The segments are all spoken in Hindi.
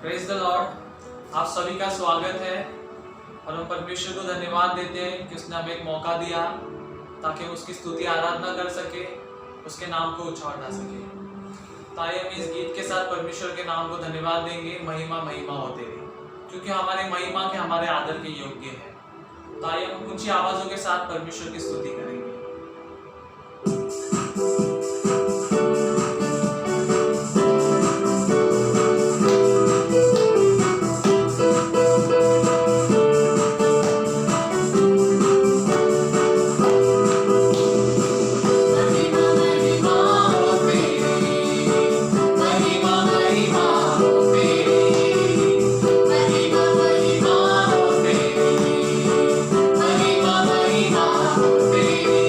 Praise the Lord. आप सभी का स्वागत है और हम परमेश्वर को धन्यवाद देते हैं कि उसने हमें एक मौका दिया ताकि हम उसकी स्तुति आराधना कर सके, उसके नाम को उछाल सके। ताकि हम इस गीत के साथ परमेश्वर के नाम को धन्यवाद देंगे, महिमा महिमा होते हुए, क्योंकि हमारे महिमा के हमारे आदर के योग्य है। ताकि हम ऊंची आवाजों के साथ परमेश्वर की स्तुति करेंगे। Baby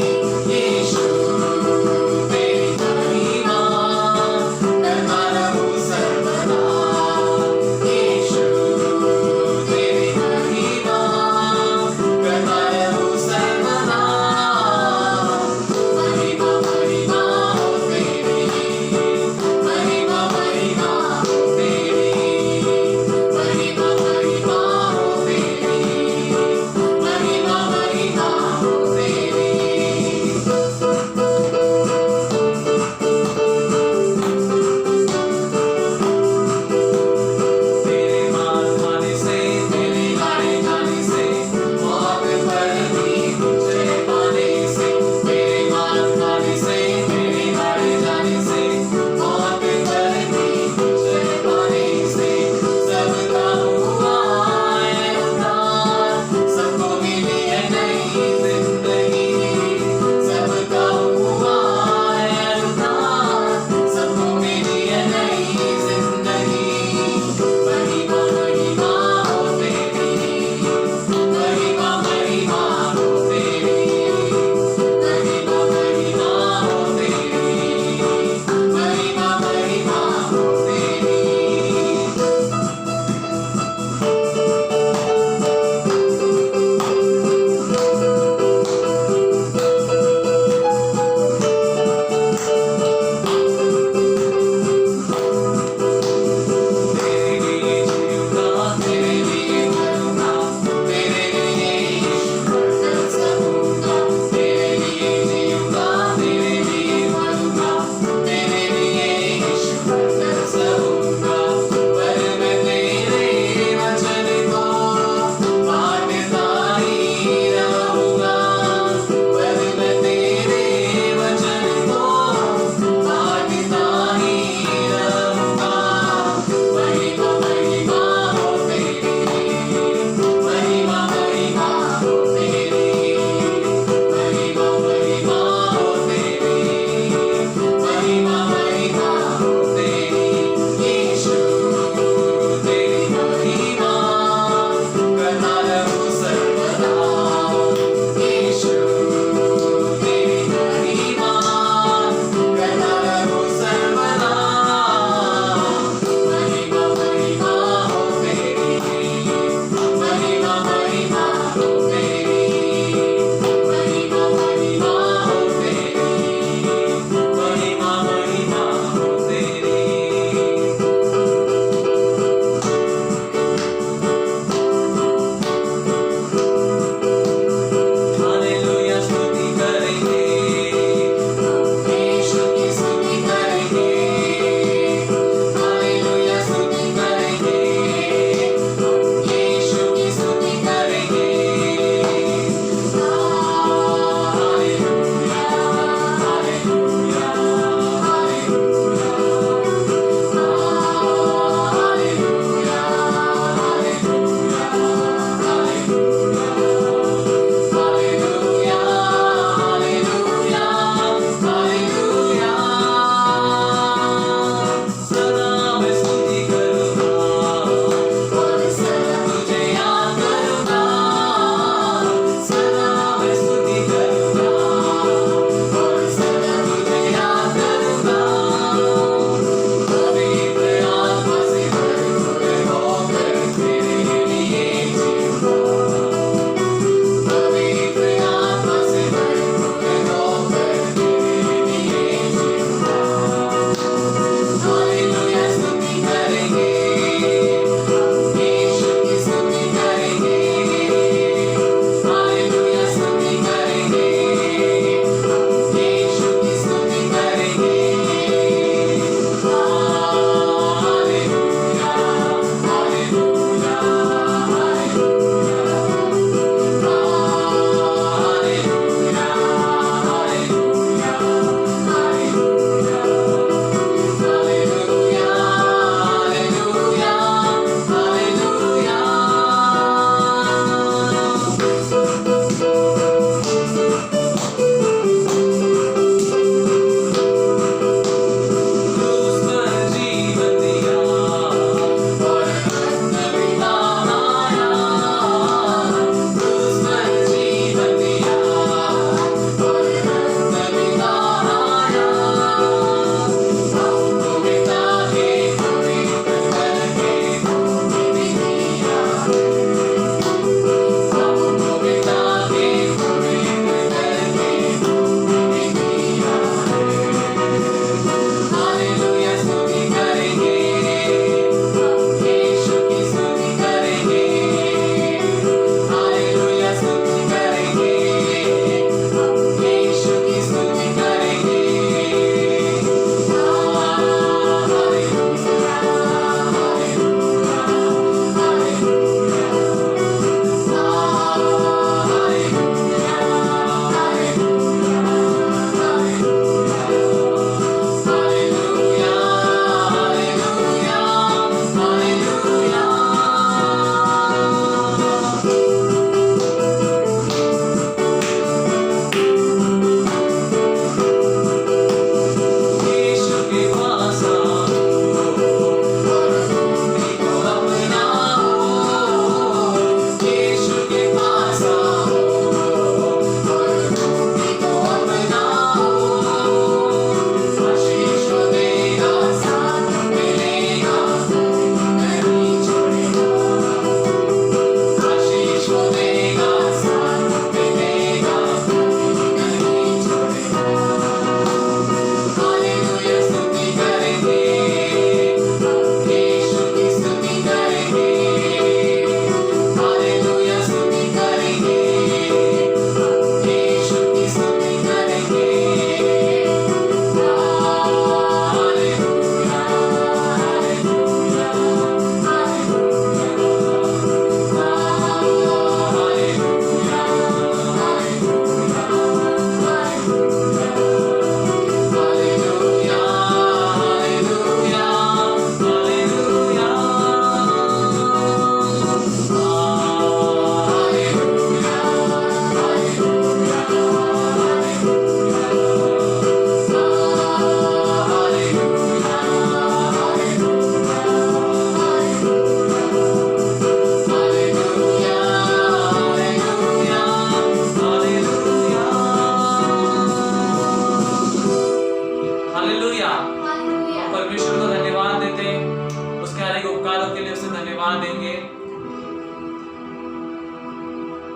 देंगे।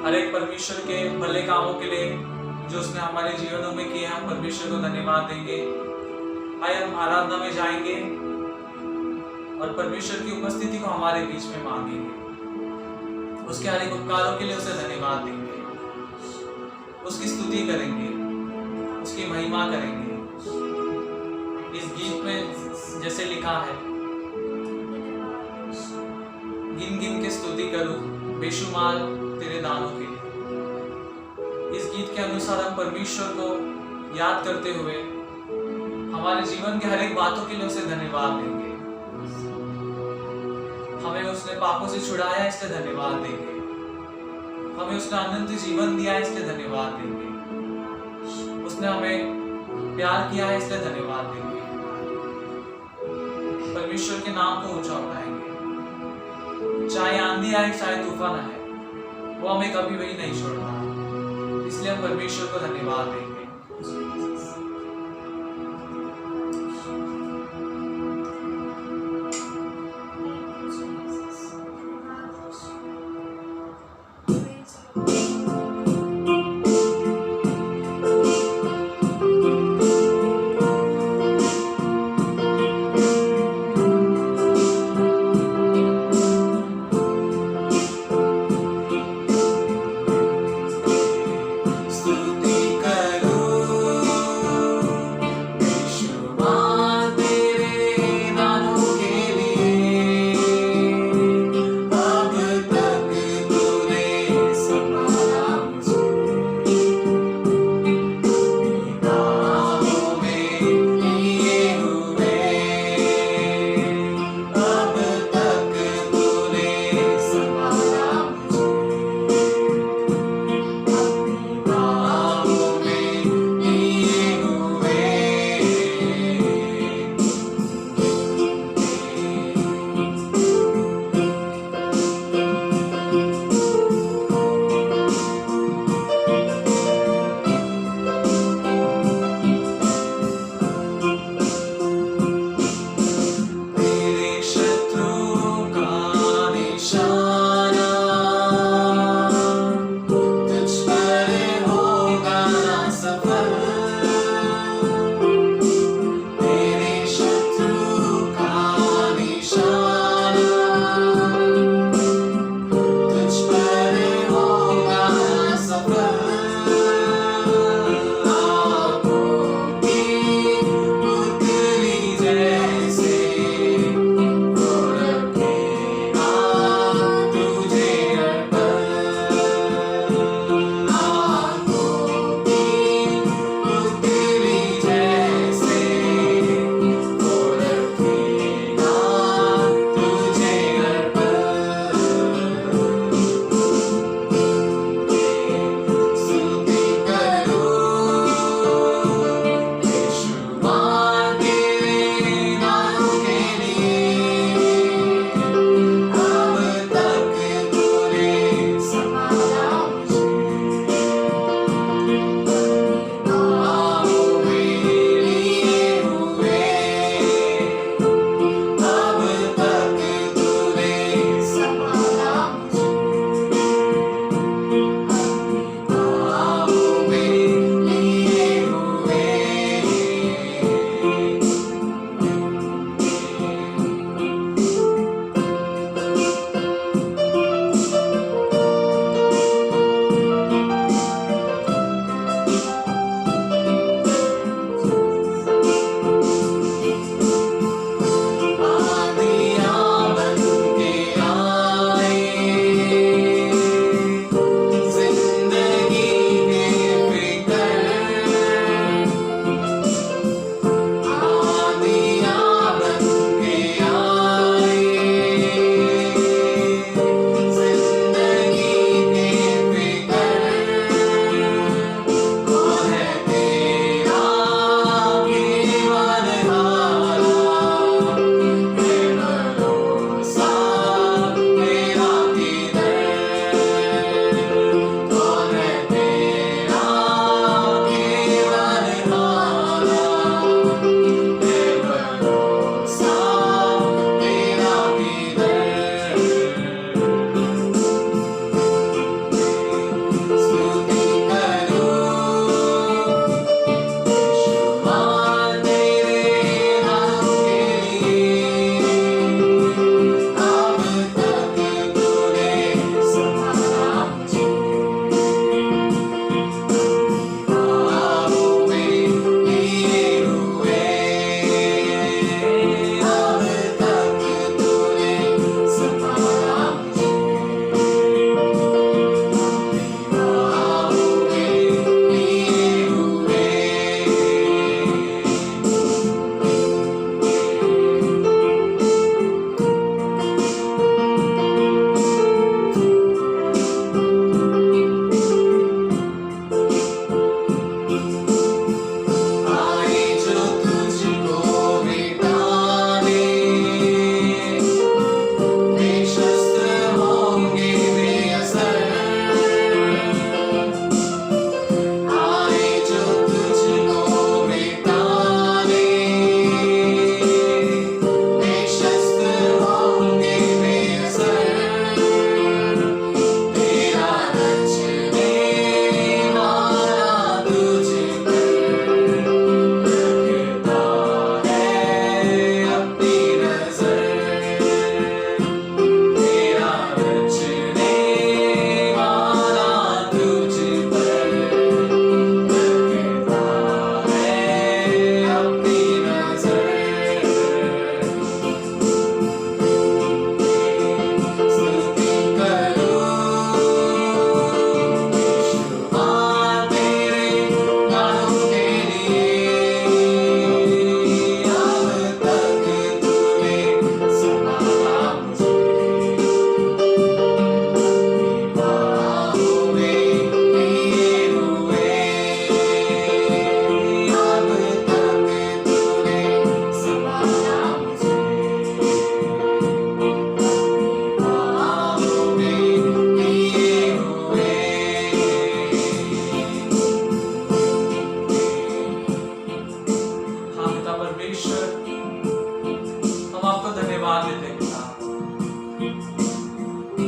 हर एक परमेश्वर के भले कामों के लिए जो उसने हमारे जीवनों में किए, हम परमेश्वर को धन्यवाद देंगे। आइए हम आराधना में जाएंगे और परमेश्वर की उपस्थिति को हमारे बीच में मांगेंगे। उसके हर एक उपकारों के लिए उसे धन्यवाद देंगे, उसकी स्तुति करेंगे, उसकी महिमा करेंगे। इस गीत में जैसे लिखा है, गिन गिन के स्तुति करूं बेशुमार तेरे दानों के लिए। इस गीत के अनुसार हम परमेश्वर को याद करते हुए हमारे जीवन के हर एक बातों के लिए उसे धन्यवाद देंगे। हमें उसने पापों से छुड़ाया इसलिए धन्यवाद देंगे, हमें उसने अनंत जीवन दिया इसलिए धन्यवाद देंगे, उसने हमें प्यार किया है इसलिए धन्यवाद देंगे। परमेश्वर के नाम को ऊंचा उठाएंगे। चाहे आंधी आए चाहे तूफान आए, वो हमें कभी भी नहीं छोड़ता, इसलिए हम परमेश्वर को धन्यवाद देंगे। स्तुति करो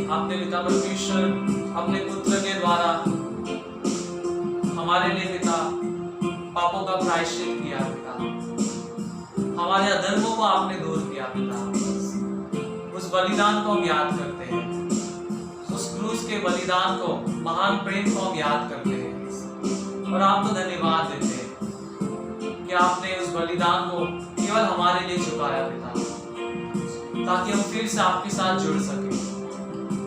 आपने पिता परमेश्वर अपने पुत्र के द्वारा हमारे लिए पिता पापों का प्रायश्चित किया पिता, हमारे अधर्मों को आपने दूर किया पिता। उस बलिदान को हम याद करते हैं, उस क्रूस के बलिदान को, महान प्रेम को हम याद करते हैं और आपको धन्यवाद देते हैं कि आपने उस बलिदान को केवल हमारे लिए चुकाया पिता, ताकि हम फिर से आपके साथ जुड़ सके।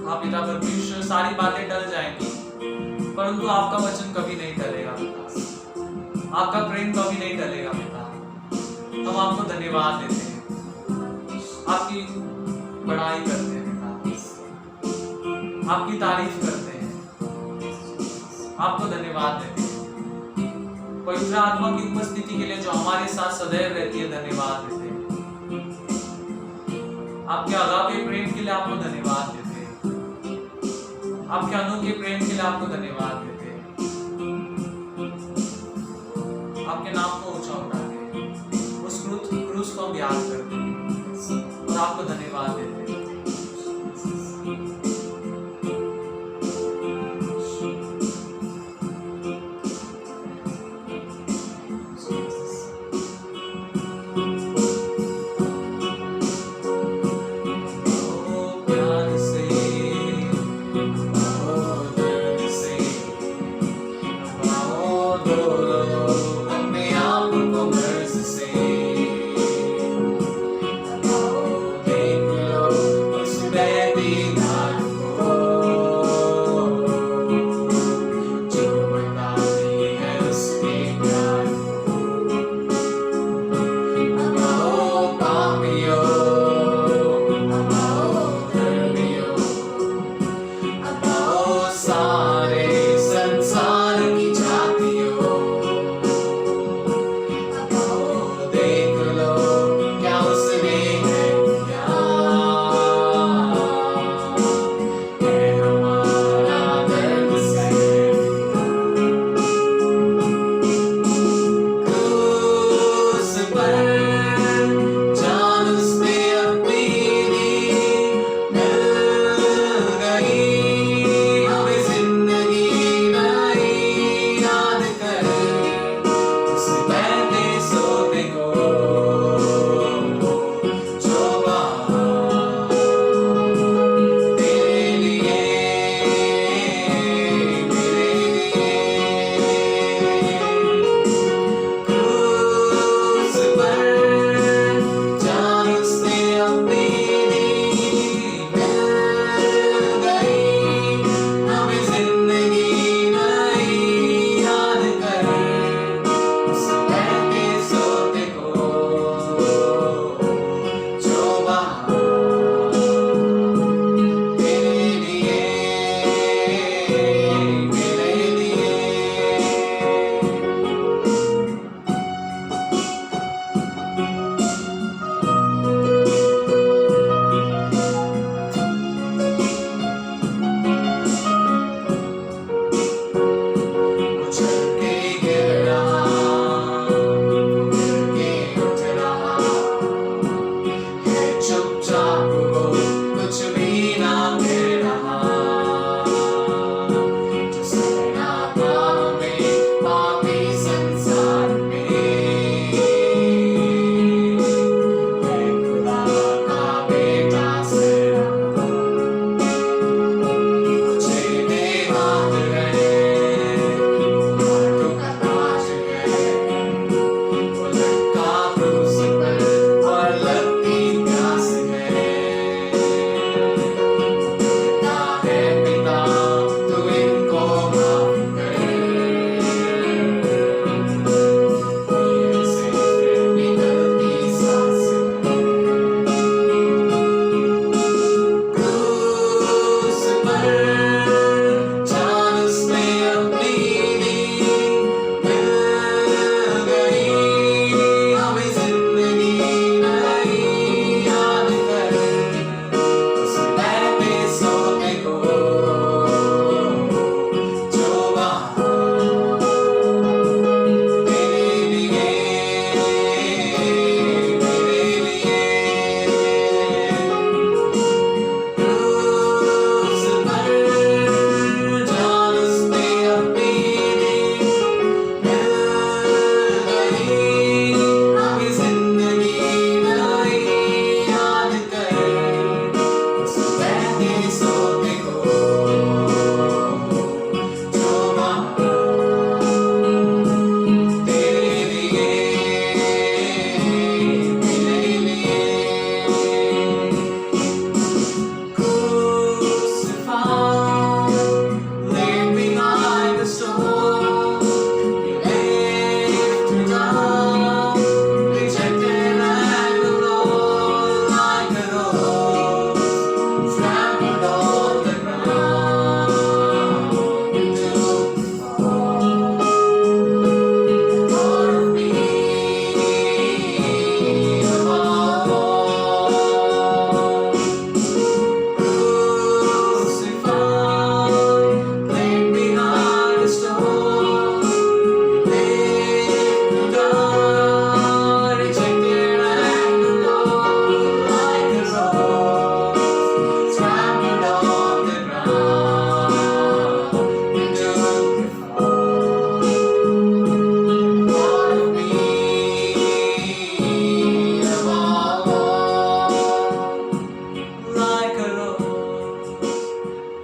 हाँ पिता परमेश्वर, सारी बातें टल जाएंगी परंतु आपका वचन कभी नहीं टलेगा पिता, आपका प्रेम कभी नहीं टलेगा पिता। हम आपको धन्यवाद देते हैं, आपकी बड़ाई करते हैं पिता, आपकी तारीफ करते हैं, आपको धन्यवाद देते हैं। पवित्र आत्मा की उपस्थिति के लिए जो हमारे साथ सदैव रहती है, धन्यवाद देते हैं। आपके अगापे प्रेम के लिए आपको धन्यवाद देते हैं, आपके अनोखे प्रेम के लिए आपको धन्यवाद देते हैं। आपके नाम को ऊंचा उठाते हैं, उस क्रूस को हम याद करते हैं और आपको धन्यवाद देते हैं।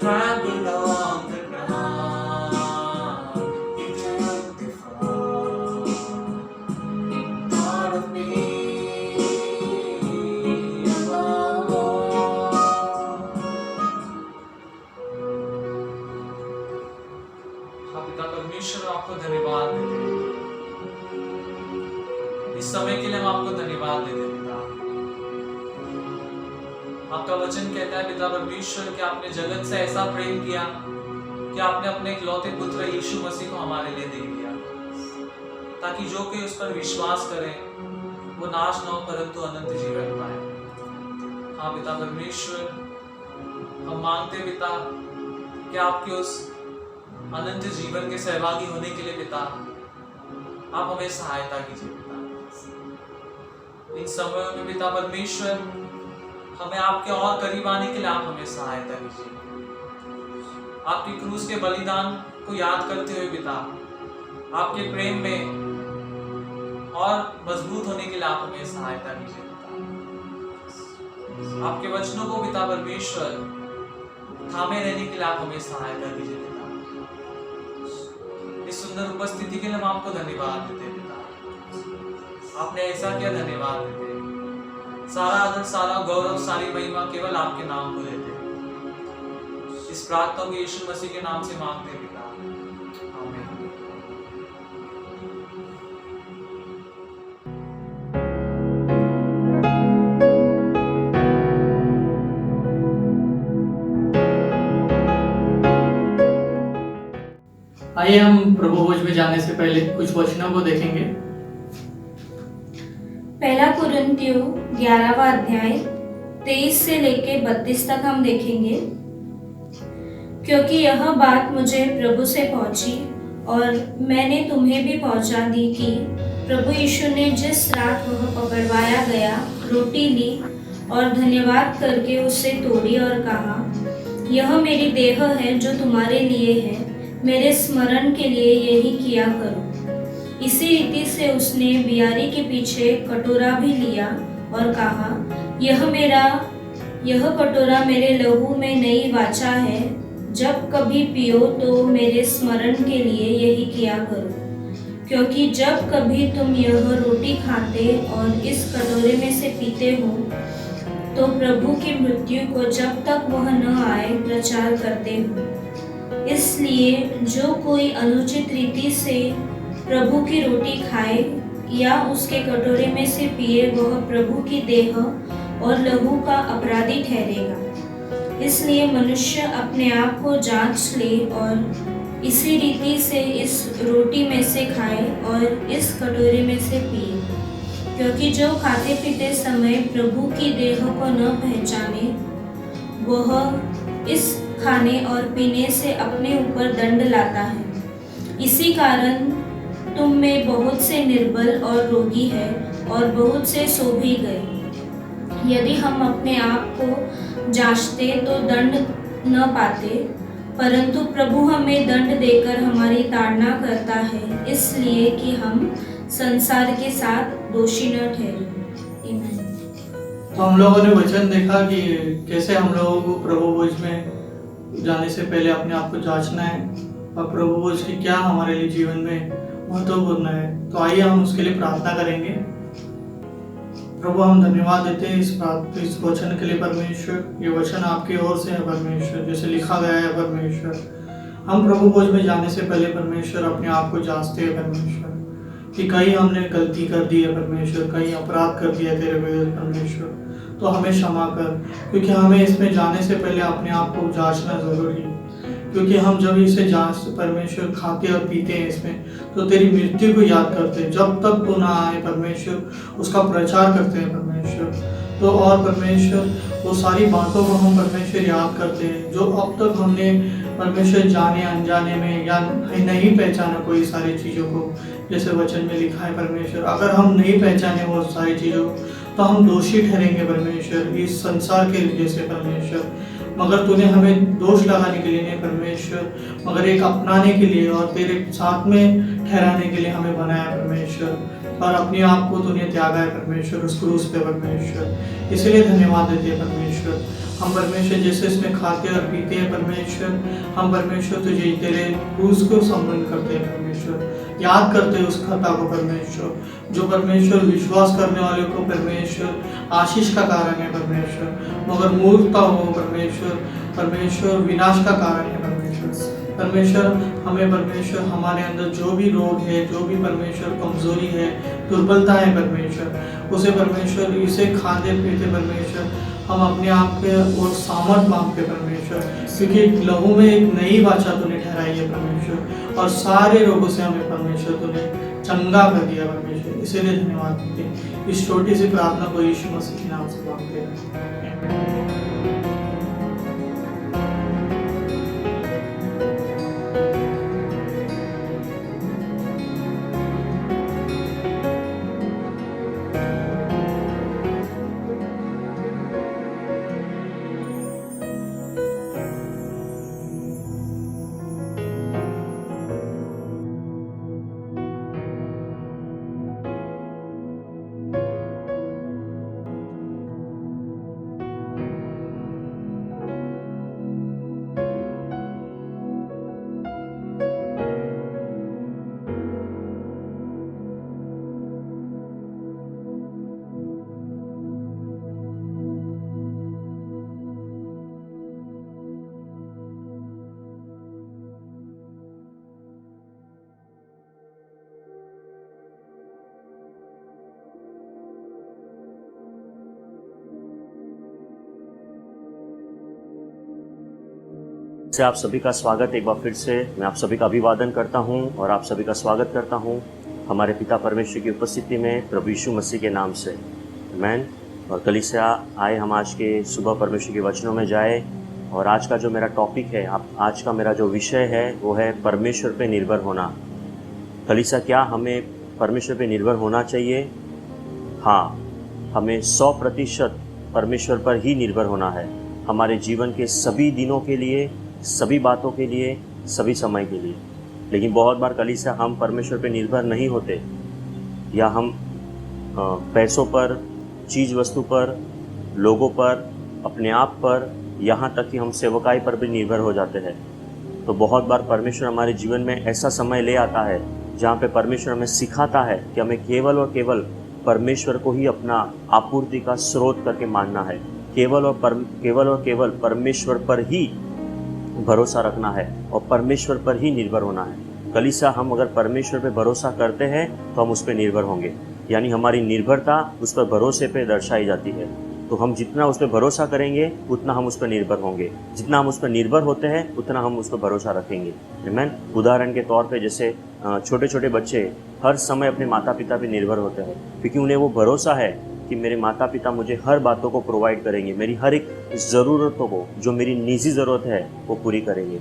trampled on the ground. You took the fall. Thought of me above all. हाँ पिता परमेश्वर, आपको धन्यवाद देते हैं। इस समय के लिए हम आपको धन्यवाद देते हैं पिता। आपका वचन कहता है पिता परमेश्वर कि आपने जगत से ऐसा प्रेम किया कि आपने अपने इकलौते पुत्र यीशु मसीह को हमारे लिए दे दिया, ताकि जो कोई उस पर विश्वास करे वो नाश न हो परंतु अनंत जीवन पाए। हाँ पिता परमेश्वर, हम मांगते पिता कि आपके उस अनंत जीवन के सहभागी होने के लिए पिता आप हमें सहायता कीजिए पिता। इन समयों में पिता परमेश्वर हमें आपके और करीब आने के लिए आप हमें सहायता कीजिए। आपकी क्रूस के बलिदान को याद करते हुए पिता आपके प्रेम में और मजबूत होने के लिए आप हमें सहायता कीजिए पिता। आपके वचनों को पिता परमेश्वर थामे रहने के लिए आप हमें सहायता कीजिए पिता। इस सुंदर उपस्थिति के लिए हम आपको धन्यवाद देते हैं पिता। आपने ऐसा किया, धन्यवाद देते हैं। सारा आदर, सारा गौरव, सारी महिमा केवल आपके नाम को देते हैं। इस प्रार्थना को यीशु मसीह के नाम से मांगते हैं पिता, आमीन। आइए हम प्रभु भोज में जाने से पहले कुछ वचनों को देखेंगे। पहला कुरिन्थियों 11वां अध्याय 23 से लेके 32 तक हम देखेंगे। क्योंकि यह बात मुझे प्रभु से पहुंची और मैंने तुम्हें भी पहुंचा दी कि प्रभु यीशु ने जिस रात वह पकड़वाया गया रोटी ली और धन्यवाद करके उसे तोड़ी और कहा, यह मेरी देह है जो तुम्हारे लिए है, मेरे स्मरण के लिए यही किया करो। इसी रीति से उसने बियारी के पीछे कटोरा भी लिया और कहा, यह कटोरा मेरे लहू में नई वाचा है, जब कभी पियो तो मेरे स्मरण के लिए यही किया करो। क्योंकि जब कभी तुम यह रोटी खाते और इस कटोरे में से पीते हो तो प्रभु की मृत्यु को जब तक वह न आए प्रचार करते हो। इसलिए जो कोई अनुचित रीति से प्रभु की रोटी खाए या उसके कटोरे में से पिए वह प्रभु की देह और लहू का अपराधी ठहरेगा। इसलिए मनुष्य अपने आप को जांच ले और इसी रीति से इस रोटी में से खाए और इस कटोरे में से पिए। क्योंकि जो खाते पीते समय प्रभु की देह को न पहचाने वह इस खाने और पीने से अपने ऊपर दंड लाता है। इसी कारण तुम में बहुत से निर्बल और रोगी हैं और बहुत से सो भी गए। यदि हम अपने आप को जांचते तो दंड न पाते, परंतु प्रभु हमें दंड देकर हमारी ताड़ना करता है, इसलिए कि हम संसार के साथ दोषी न ठहरे। आमीन। तो हम लोगों ने वचन देखा कि कैसे हम लोगों को प्रभु भोज में जाने से पहले अपने आप को जांचना है और प्रभु भोज की क्या हमारे लिए जीवन में महत्वपूर्ण है। तो आइए हम उसके लिए प्रार्थना करेंगे। प्रभु, हम धन्यवाद देते हैं इस वचन के लिए परमेश्वर। ये वचन आपकी ओर से है परमेश्वर, जैसे लिखा गया है परमेश्वर। हम प्रभु भोज में जाने से पहले परमेश्वर अपने आप को जांचते हैं परमेश्वर कि कहीं हमने गलती कर दी है परमेश्वर, कहीं अपराध कर दिया तेरे विरुद्ध परमेश्वर, तो हमें क्षमा कर। क्योंकि हमें इसमें जाने से पहले अपने आप को जांचना जरूरी है। क्योंकि हम जब इसे जांच परमेश्वर खाते और पीते हैं इसमें, तो तेरी मृत्यु को याद करते हैं। जब तक तू ना आए परमेश्वर, उसका प्रचार करते हैं परमेश्वर। तो और परमेश्वर वो सारी बातों को हम परमेश्वर याद करते हैं जो अब तक हमने परमेश्वर जाने अनजाने में या नहीं पहचाना कोई सारी चीज़ों को, जैसे वचन में लिखा है परमेश्वर। अगर हम नहीं पहचाने वो सारी चीज़ों तो हम दोषी ठहरेंगे परमेश्वर इस संसार के जैसे परमेश्वर। मगर तूने हमें दोष लगाने के लिए नहीं परमेश्वर, मगर एक अपनाने के लिए और तेरे साथ में ठहराने के लिए हमें बनाया परमेश्वर। और अपने आप को तूने त्यागा है परमेश्वर उस क्रूस पे परमेश्वर। इसलिए धन्यवाद देते हैं परमेश्वर। हम परमेश्वर जैसे इसमें खाते और पीते हैं परमेश्वर, हम परमेश्वर तुझे तेरे क्रूस को स्मरण करते हैं परमेश्वर, याद करते हैं उस कथा को परमेश्वर, जो परमेश्वर विश्वास करने वाले को परमेश्वर आशीष का कारण है परमेश्वर, मगर मूर्खता हो परमेश्वर विनाश का कारण है परमेश्वर। हमें परमेश्वर हमारे अंदर जो भी रोग है, जो भी परमेश्वर कमजोरी है, दुर्बलता है परमेश्वर, उसे परमेश्वर इसे खाते पीते परमेश्वर हम अपने आप के और सामर्थ मांगते परमेश्वर, क्योंकि लहू में एक नई वाचा तूने ठहराई है परमेश्वर, और सारे रोगों से हमें परमेश्वर तूने चंगा कर दिया परमेश्वर, इसीलिए धन्यवाद देते हैं। इस छोटी सी प्रार्थना को यीशु मसीह के नाम से मांगते हैं। से आप सभी का स्वागत एक बार फिर से मैं आप सभी का अभिवादन करता हूं और आप सभी का स्वागत करता हूं हमारे पिता परमेश्वर की उपस्थिति में प्रभु यीशु मसीह के नाम से। आमीन। और कलीसिया आए हम आज के सुबह परमेश्वर के वचनों में जाए, और आज का जो मेरा टॉपिक है, आज का मेरा जो विषय है वो है परमेश्वर पे निर्भर होना। कलीसिया, क्या हमें परमेश्वर पे निर्भर होना चाहिए? हाँ, हमें 100% परमेश्वर पर ही निर्भर होना है, हमारे जीवन के सभी दिनों के लिए, सभी बातों के लिए, सभी समय के लिए। लेकिन बहुत बार कलीसिया हम परमेश्वर पे निर्भर नहीं होते, या हम पैसों पर, चीज़ वस्तु पर, लोगों पर, अपने आप पर, यहाँ तक कि हम सेवकाई पर भी निर्भर हो जाते हैं। तो बहुत बार परमेश्वर हमारे जीवन में ऐसा समय ले आता है जहाँ पे परमेश्वर हमें सिखाता है कि हमें केवल और केवल परमेश्वर को ही अपना आपूर्ति का स्रोत करके मानना है, केवल और केवल परमेश्वर पर ही भरोसा रखना है और परमेश्वर पर ही निर्भर होना है। कलीसिया, हम अगर परमेश्वर पे भरोसा करते हैं तो हम उस पर निर्भर होंगे, यानी हमारी निर्भरता उस पर भरोसे पे दर्शाई जाती है। तो हम जितना उस पर भरोसा करेंगे उतना हम उस पर निर्भर होंगे, जितना हम उस पर निर्भर होते हैं उतना हम उस पर भरोसा रखेंगे। आमीन। उदाहरण के तौर पे जैसे छोटे छोटे बच्चे हर समय अपने माता पिता पे निर्भर होते हैं, क्योंकि उन्हें वो भरोसा है कि मेरे माता पिता मुझे हर बातों को प्रोवाइड करेंगे, मेरी हर एक ज़रूरतों को, जो मेरी निजी ज़रूरत है वो पूरी करेंगे।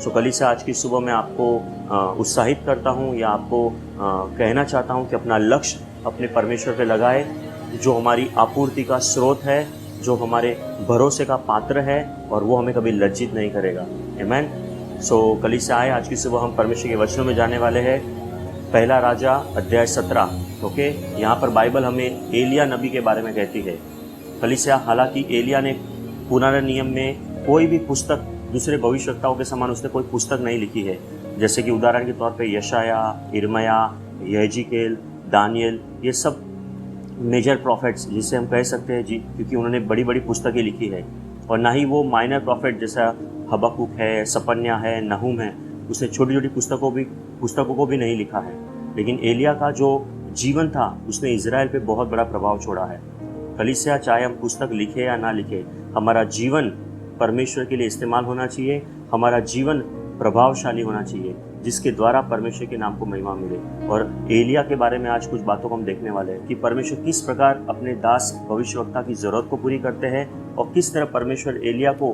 सो कलीसिया, आज की सुबह मैं आपको उत्साहित करता हूँ या आपको कहना चाहता हूँ कि अपना लक्ष्य अपने परमेश्वर पे लगाए, जो हमारी आपूर्ति का स्रोत है, जो हमारे भरोसे का पात्र है, और वो हमें कभी लज्जित नहीं करेगा। आमीन। सो कलीसिया, आए आज की सुबह हम परमेश्वर के वचनों में जाने वाले हैं। पहला राजा अध्याय 17। ओके, यहाँ पर बाइबल हमें एलिया नबी के बारे में कहती है। कलीसिया, हालांकि एलिया ने पुराने नियम में कोई भी पुस्तक दूसरे भविष्यवक्ताओं के समान उसने कोई पुस्तक नहीं लिखी है, जैसे कि उदाहरण के तौर पे यशाया, इर्मया, यहेजकेल, दानियल, ये सब मेजर प्रॉफिट्स जिसे हम कह सकते हैं जी, क्योंकि उन्होंने बड़ी बड़ी पुस्तकें लिखी है। और ना ही वो माइनर प्रॉफिट जैसा हबक्कुक है, सपन्या है, नहूम है, उसने छोटी छोटी पुस्तकों को भी नहीं लिखा है। लेकिन एलिया का जो जीवन था उसने इजराइल पे बहुत बड़ा प्रभाव छोड़ा है। कलीसिया, चाहे हम पुस्तक लिखे या ना लिखे, हमारा जीवन परमेश्वर के लिए इस्तेमाल होना चाहिए, हमारा जीवन प्रभावशाली होना चाहिए, जिसके द्वारा परमेश्वर के नाम को महिमा मिले। और एलिया के बारे में आज कुछ बातों को हम देखने वाले हैं कि परमेश्वर किस प्रकार अपने दास भविष्यवक्ता की ज़रूरत को पूरी करते हैं, और किस तरह परमेश्वर एलिया को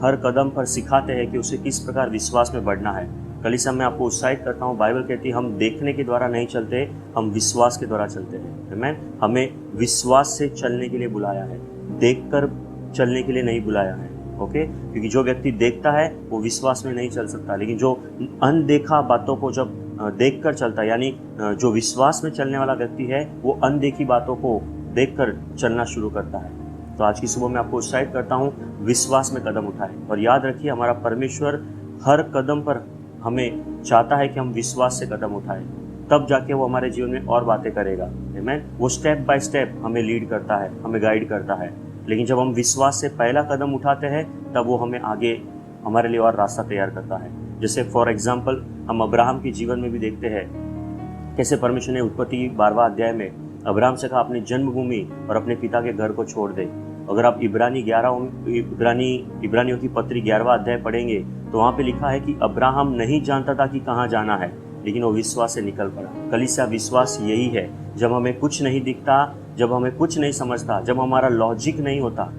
हर कदम पर सिखाते हैं कि उसे किस प्रकार विश्वास में बढ़ना है। कलीसिया, मैं आपको उत्साहित करता हूँ, बाइबल कहती है हम देखने के द्वारा नहीं चलते, हम विश्वास के द्वारा चलते हैं। आमीन। हमें विश्वास से चलने के लिए बुलाया है, देखकर चलने के लिए नहीं बुलाया है। ओके, क्योंकि जो व्यक्ति देखता है वो विश्वास में नहीं चल सकता, लेकिन जो अनदेखा बातों को जब देखकर चलता है, यानी जो विश्वास में चलने वाला व्यक्ति है वो अनदेखी बातों को देखकर चलना शुरू करता है। तो आज की सुबह मैं आपको उत्साहित करता हूँ, विश्वास में कदम उठाएं। और याद रखिए, हमारा परमेश्वर हर कदम पर हमें चाहता है कि हम विश्वास से कदम उठाएं, तब जाके वो हमारे जीवन में और बातें करेगा। आमीन। वो स्टेप बाय स्टेप हमें लीड करता है, हमें गाइड करता है। लेकिन जब हम विश्वास से पहला कदम उठाते हैं, तब वो हमें आगे हमारे लिए और रास्ता तैयार करता है। जैसे फॉर एग्जाम्पल हम अब्राहम के जीवन में भी देखते हैं कैसे परमेश्वर ने उत्पत्ति 12वां अध्याय में अब्राहम से कहा अपनी जन्मभूमि और अपने पिता के घर को छोड़ दे। अगर आप इब्रानियों की पत्री 11वां अध्याय पढ़ेंगे तो वहाँ पे लिखा है कि अब्राहम नहीं जानता था कि कहाँ जाना है, लेकिन वो विश्वास से निकल पड़ा। कलीसिया, विश्वास यही है। जब हमें कुछ नहीं दिखता, जब हमें कुछ नहीं समझता, जब हमारा लॉजिक नहीं होता,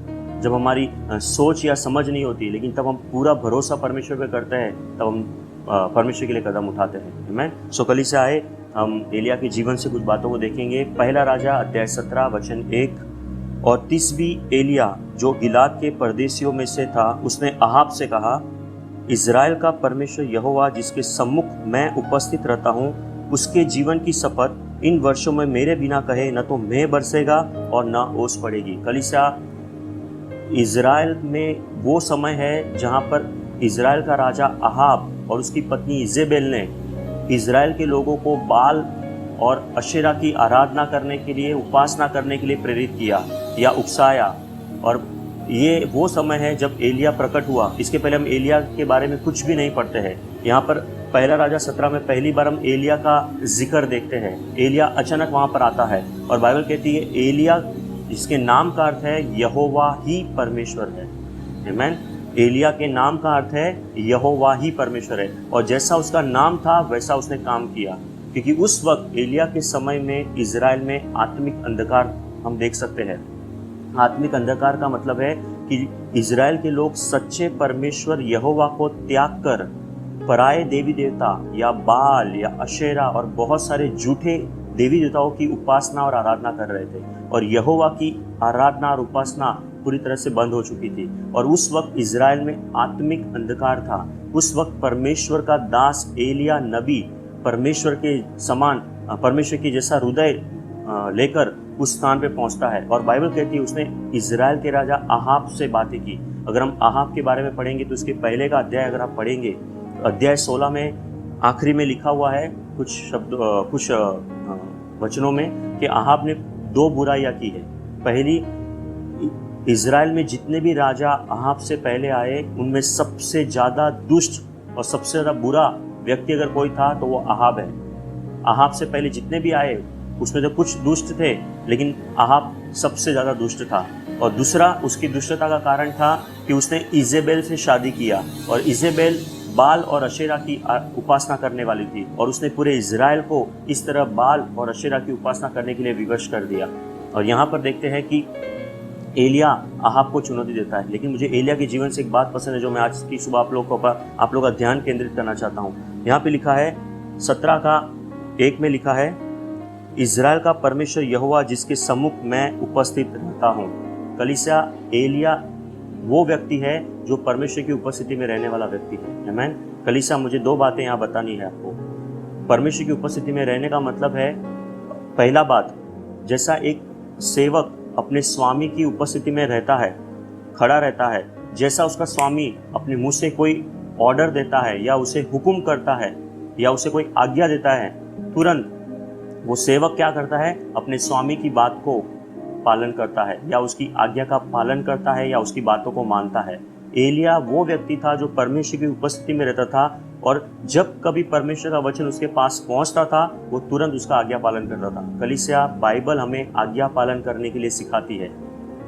जब हमारी सोच या समझ नहीं होती, लेकिन तब हम पूरा भरोसा परमेश्वर पे करते हैं, तब हम परमेश्वर के लिए कदम उठाते हैं। आमीन। सो कलीसिया आए, हम एलिया के जीवन से कुछ बातों को देखेंगे। पहला राजा अध्याय 17 वचन 1। और 30वीं एलिया जो गिलाद के परदेशियों में से था, उसने अहाब से कहा, इज़राइल का परमेश्वर यहोवा जिसके सम्मुख मैं उपस्थित रहता हूँ, उसके जीवन की शपथ, इन वर्षों में मेरे बिना कहे न तो मेंह बरसेगा और न ओस पड़ेगी। कलीसिया, इज़राइल में वो समय है जहाँ पर इज़राइल का राजा अहाब और उसकी पत्नी इजेबेल ने इज़राइल के लोगों को बाल और अशेरा की आराधना करने के लिए, उपासना करने के लिए प्रेरित किया या उकसाया। और ये वो समय है जब एलिया प्रकट हुआ। इसके पहले हम एलिया के बारे में कुछ भी नहीं पढ़ते हैं। यहाँ पर पहला राजा 17 में पहली बार हम एलिया का जिक्र देखते हैं। एलिया अचानक वहाँ पर आता है और बाइबल कहती है एलिया, जिसके नाम का अर्थ है यहोवा ही परमेश्वर है। आमीन। एलिया के नाम का अर्थ है यहोवा ही परमेश्वर है। और जैसा उसका नाम था वैसा उसने काम किया, क्योंकि उस वक्त एलिया के समय में इज़राइल में आत्मिक अंधकार हम देख सकते हैं। आत्मिक अंधकार का मतलब है कि इज़राइल के लोग सच्चे परमेश्वर यहोवा को त्याग कर पराये देवी देवता या बाल या अशेरा और बहुत सारे झूठे देवी देवताओं की उपासना और आराधना कर रहे थे। और यहोवा की आराधना और उपासना पूरी तरह से बंद हो चुकी थी। और उस वक्त इज़राइल में आत्मिक अंधकार था। उस वक्त परमेश्वर का दास एलिया नबी परमेश्वर के समान, परमेश्वर के जैसा हृदय लेकर उस स्थान पे पहुंचता है। और बाइबल कहती है उसने इज़राइल के राजा अहाब से बातें की। अगर हम अहाब के बारे में पढ़ेंगे तो उसके पहले का अध्याय अगर आप पढ़ेंगे, अध्याय 16 में आखिरी में लिखा हुआ है कुछ वचनों में कि अहाब ने 2 बुराइयां की है। पहली, इज़राइल में जितने भी राजा अहाब से पहले आए उनमें सबसे ज़्यादा दुष्ट और सबसे ज़्यादा बुरा व्यक्ति अगर कोई था तो वो अहाब है। अहाब से पहले जितने भी आए उसमें तो कुछ दुष्ट थे, लेकिन अहाब सबसे ज़्यादा दुष्ट था। और दूसरा, उसकी दुष्टता का कारण था कि उसने इजेबेल से शादी किया। और इजेबेल बाल और अशेरा की उपासना करने वाली थी और उसने पूरे इज़राइल को इस तरह बाल और अशेरा की उपासना करने के लिए विवश कर दिया। और यहाँ पर देखते हैं कि एलिया अहाब को चुनौती देता है। लेकिन मुझे एलिया के जीवन से एक बात पसंद है जो मैं आज की सुबह आप लोगों का ध्यान केंद्रित करना चाहता हूँ। यहाँ पे लिखा है 17:1 में लिखा है, इज़राइल का परमेश्वर यहोवा जिसके सम्मुख मैं उपस्थित रहता हूँ। कलीसिया, एलिया वो व्यक्ति है जो परमेश्वर की उपस्थिति में रहने वाला व्यक्ति है। आमीन। कलीसिया, मुझे 2 बातें यहाँ बतानी है आपको। परमेश्वर की उपस्थिति में रहने का मतलब है, पहला बात, जैसा एक सेवक अपने स्वामी की उपस्थिति में रहता है, खड़ा रहता है, जैसा उसका स्वामी अपने मुंह से कोई ऑर्डर देता है या उसे हुक्म करता है या उसे कोई आज्ञा देता है, तुरंत वो सेवक क्या करता है, अपने स्वामी की बात को पालन करता है या उसकी आज्ञा का पालन करता है या उसकी बातों को मानता है। एलिया वो व्यक्ति था जो परमेश्वर की उपस्थिति में रहता था और जब कभी परमेश्वर का वचन उसके पास पहुंचता था वो तुरंत उसका आज्ञा पालन करता था। कलीसिया, बाइबल हमें आज्ञा पालन करने के लिए सिखाती है।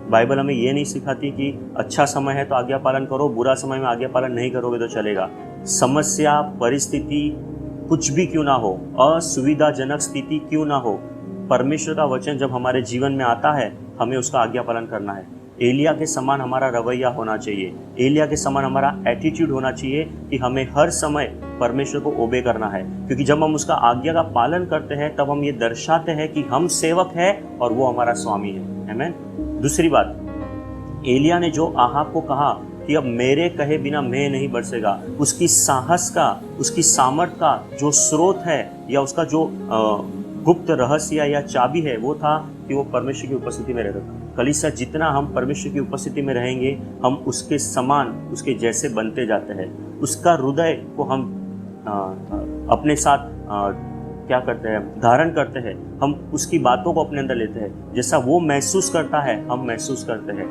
बाइबल हमें ये नहीं सिखाती कि अच्छा समय है तो आज्ञा पालन करो, बुरा समय में आज्ञा पालन नहीं करोगे तो चलेगा। समस्या, परिस्थिति कुछ भी क्यों ना हो, असुविधाजनक स्थिति क्यों ना हो, परमेश्वर का वचन जब हमारे जीवन में आता है हमें उसका आज्ञा पालन करना है। एलिया के समान हमारा रवैया होना चाहिए, एलिया के समान हमारा एटीट्यूड होना चाहिए कि हमें हर समय परमेश्वर को ओबे करना है, क्योंकि जब हम उसका आज्ञा का पालन करते हैं तब हम ये दर्शाते हैं कि हम सेवक हैं और वो हमारा स्वामी है। आमीन। दूसरी बात, एलिया ने जो अहाब को कहा कि अब मेरे कहे बिना मेंह नहीं बरसेगा, उसकी साहस का, उसकी सामर्थ का जो स्रोत है या उसका जो गुप्त रहस्य या चाबी है वो था कि वो परमेश्वर की उपस्थिति में रहता था। कलीसिया जितना हम परमेश्वर की उपस्थिति में रहेंगे, हम उसके समान, उसके जैसे बनते जाते हैं। उसका हृदय को हम अपने साथ क्या करते हैं, धारण करते हैं। हम उसकी बातों को अपने अंदर लेते हैं। जैसा वो महसूस करता है हम महसूस करते हैं।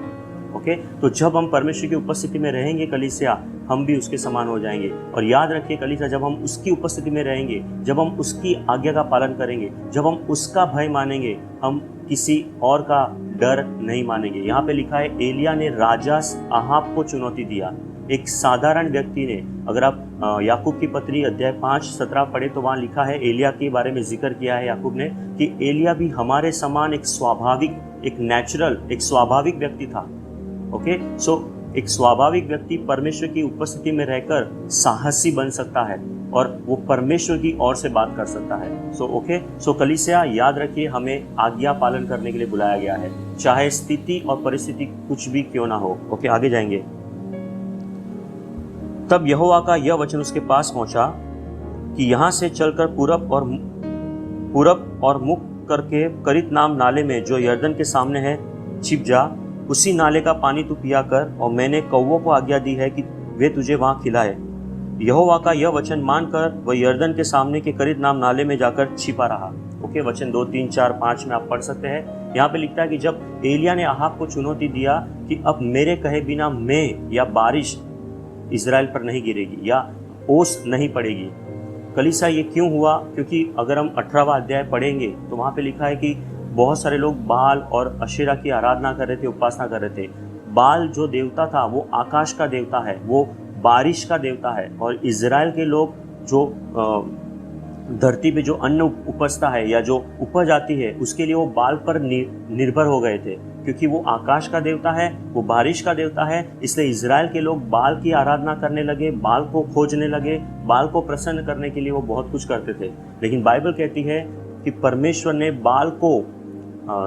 ओके, तो जब हम परमेश्वर की उपस्थिति में रहेंगे कलीसिया, हम भी उसके समान हो जाएंगे। और याद रखिए कलीसिया, जब हम उसकी उपस्थिति में रहेंगे, जब हम उसकी आज्ञा का पालन करेंगे, जब हम उसका भय मानेंगे, हम किसी और का डर नहीं मानेंगे। यहाँ पे लिखा है एलिया ने राजा आहाब को चुनौती दिया। एक साधारण व्यक्ति ने, अगर आप याकूब की पत्री अध्याय 5:17 पढ़े तो वहाँ लिखा है, एलिया के बारे में जिक्र किया है याकूब ने कि एलिया भी हमारे समान एक स्वाभाविक, एक नेचुरल, एक स्वाभाविक व्यक्ति था। ओके, सो एक स्वाभाविक व्यक्ति परमेश्वर की उपस्थिति में रहकर साहसी बन सकता है और वो परमेश्वर की ओर से बात कर सकता है। सो कलीसिया याद रखिए, हमें आज्ञा पालन करने के लिए बुलाया गया है, चाहे स्थिति और परिस्थिति कुछ भी क्यों ना हो। ओके, आगे जाएंगे। तब यहोवा का यह वचन उसके पास पहुंचा कि यहाँ से चलकर पूरब और मुख करके करीत नाम नाले में जो यर्दन के सामने है छिप जा। उसी नाले का पानी तू पिया कर, और मैंने कौवों को आज्ञा दी है कि वे तुझे वहाँ खिलाए। यहोवा का यह वचन मानकर वह यर्दन के सामने के करीत नाम नाले में जाकर छिपा रहा। ओके, वचन 2, 3, 4, 5 में आप पढ़ सकते हैं। यहाँ पे लिखता है कि जब एलिया ने आहाब को चुनौती दिया कि अब मेरे कहे बिना मैं या बारिश इजराइल पर नहीं गिरेगी या ओस नहीं पड़ेगी। कलीसिया ये क्यों हुआ? क्योंकि अगर हम 18वां अध्याय पढ़ेंगे तो वहाँ पे लिखा है कि बहुत सारे लोग बाल और अशेरा की आराधना कर रहे थे, उपासना कर रहे थे। बाल जो देवता था वो आकाश का देवता है, वो बारिश का देवता है। और इजराइल के लोग जो धरती पे जो अन्न उपजता है या जो उपज आती है उसके लिए वो बाल पर निर्भर हो गए थे, क्योंकि वो आकाश का देवता है, वो बारिश का देवता है। इसलिए इजराइल के लोग बाल की आराधना करने लगे, बाल को खोजने लगे, बाल को प्रसन्न करने के लिए वो बहुत कुछ करते थे। लेकिन बाइबल कहती है कि परमेश्वर ने बाल को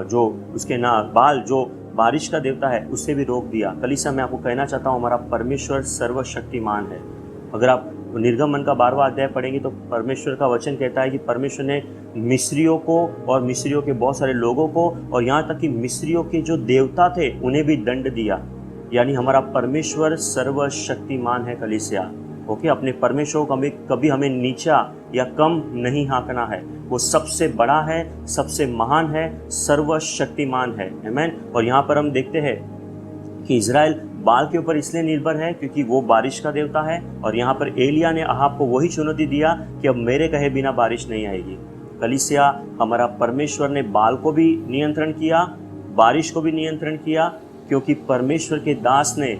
जो उसके बाल जो बारिश का देवता है उससे भी रोक दिया। कलीसिया मैं आपको कहना चाहता हूँ, हमारा परमेश्वर सर्वशक्तिमान है। अगर आप निर्गमन का 12वां अध्याय पढ़ेंगे तो परमेश्वर का वचन कहता है कि परमेश्वर ने मिस्रियों को और मिस्रियों के बहुत सारे लोगों को और यहाँ तक कि मिस्रियों के जो देवता थे उन्हें भी दंड दिया। यानी हमारा परमेश्वर सर्वशक्तिमान है कलीसिया। ओके, अपने परमेश्वर को कभी हमें नीचा या कम नहीं हाँकना है। वो सबसे बड़ा है, सबसे महान है, सर्वशक्तिमान है। आमीन। और यहाँ पर हम देखते हैं कि इजराइल बाल के ऊपर इसलिए निर्भर है क्योंकि वो बारिश का देवता है। और यहाँ पर एलिया ने आहाब को वही चुनौती दिया कि अब मेरे कहे बिना बारिश नहीं आएगी। कलीसिया हमारा परमेश्वर ने बाल को भी नियंत्रण किया, बारिश को भी नियंत्रण किया, क्योंकि परमेश्वर के दास ने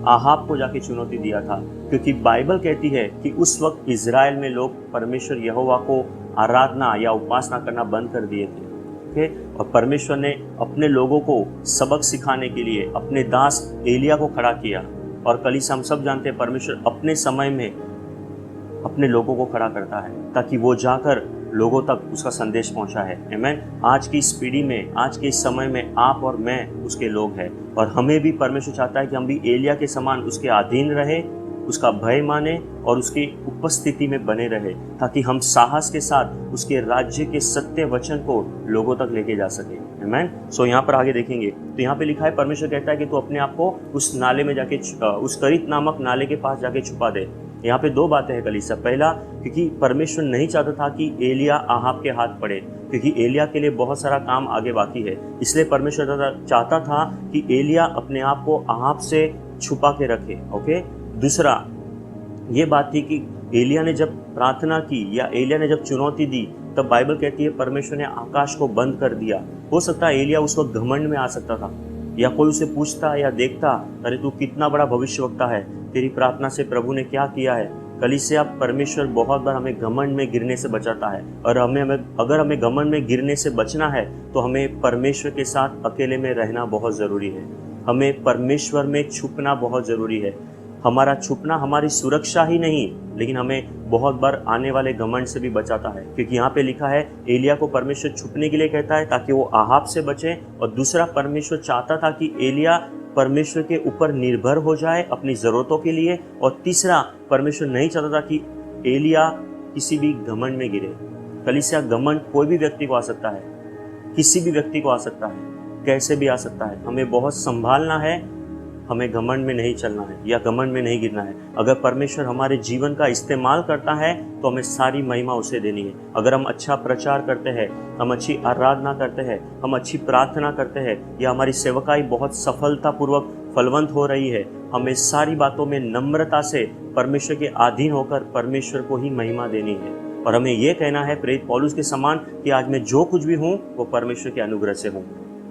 आहाब को जाके चुनौती दिया था। क्योंकि बाइबल कहती है कि उस वक्त इजराइल में लोग परमेश्वर यहोवा को आराधना या उपासना करना बंद कर दिए थे। और परमेश्वर ने अपने लोगों को सबक सिखाने के लिए अपने दास एलिया को खड़ा किया। और कलीसिया हम सब जानते हैं परमेश्वर अपने समय में अपने लोगों को खड़ा करता है ताकि वो जाकर लोगों तक उसका संदेश पहुंचा है। आमीन। आज की इस पीढ़ी में, आज के इस समय में आप और मैं उसके लोग हैं। और हमें भी परमेश्वर चाहता है कि हम भी एलिया के समान उसके अधीन रहे, उसका भय माने और उसकी उपस्थिति में बने रहे, ताकि हम साहस के साथ उसके राज्य के सत्य वचन को लोगों तक लेके जा सके। आमीन। सो यहाँ पर आगे देखेंगे तो यहाँ पे लिखा है, परमेश्वर कहता है कि तू अपने आप को उस नाले में जाके, उस करीत नामक नाले के पास जाके छुपा दे। यहाँ पे दो बातें हैं कलीसिया। पहला, क्योंकि परमेश्वर नहीं चाहता था कि एलिया आहाब के हाथ पड़े, क्योंकि एलिया के लिए बहुत सारा काम आगे बाकी है। इसलिए परमेश्वर चाहता था कि एलिया अपने आप को आहाब से छुपा के रखे। ओके। दूसरा ये बात थी कि एलिया ने जब प्रार्थना की या एलिया ने जब चुनौती दी तब बाइबल कहती है परमेश्वर ने आकाश को बंद कर दिया। हो सकता है एलिया उस वक्त घमंड में आ सकता था, या कोई उसे पूछता या देखता, अरे तू कितना बड़ा भविष्यवक्ता है, तेरी प्रार्थना से प्रभु ने क्या किया है। कलीसिया परमेश्वर बहुत बार हमें घमंड में गिरने से बचाता है। और अगर हमें घमंड में गिरने से बचना है तो हमें परमेश्वर के साथ अकेले में रहना बहुत ज़रूरी है। हमें परमेश्वर में छुपना बहुत ज़रूरी है। हमारा छुपना हमारी सुरक्षा ही नहीं, लेकिन हमें बहुत बार आने वाले घमंड से भी बचाता है। क्योंकि यहाँ पे लिखा है एलिया को परमेश्वर छुपने के लिए कहता है ताकि वो आहाब से बचे। और दूसरा, परमेश्वर चाहता था कि एलिया परमेश्वर के ऊपर निर्भर हो जाए अपनी ज़रूरतों के लिए। और तीसरा, परमेश्वर नहीं चाहता था कि एलिया किसी भी घमंड में गिरे। कलीसिया घमंड कोई भी व्यक्ति को आ सकता है, किसी भी व्यक्ति को आ सकता है। कैसे भी आ सकता है। हमें बहुत संभालना है, हमें घमंड में नहीं चलना है या घमंड में नहीं गिरना है। अगर परमेश्वर हमारे जीवन का इस्तेमाल करता है तो हमें सारी महिमा उसे देनी है। अगर हम अच्छा प्रचार करते हैं, हम अच्छी आराधना करते हैं, हम अच्छी प्रार्थना करते हैं या हमारी सेवकाई बहुत सफलतापूर्वक फलवंत हो रही है, हमें सारी बातों में नम्रता से परमेश्वर के अधीन होकर परमेश्वर को ही महिमा देनी है। और हमें यह कहना है प्रेरित पौलुस के समान कि आज मैं जो कुछ भी हूँ वो परमेश्वर के अनुग्रह से हूँ,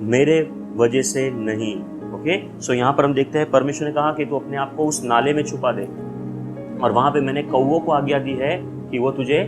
मेरे वजह से नहीं। ओके, सो यहाँ पर हम देखते हैं परमेश्वर ने कहा कि तू अपने आप को उस नाले में छुपा दे, और वहां पे मैंने कौवों को आज्ञा दी है कि वो तुझे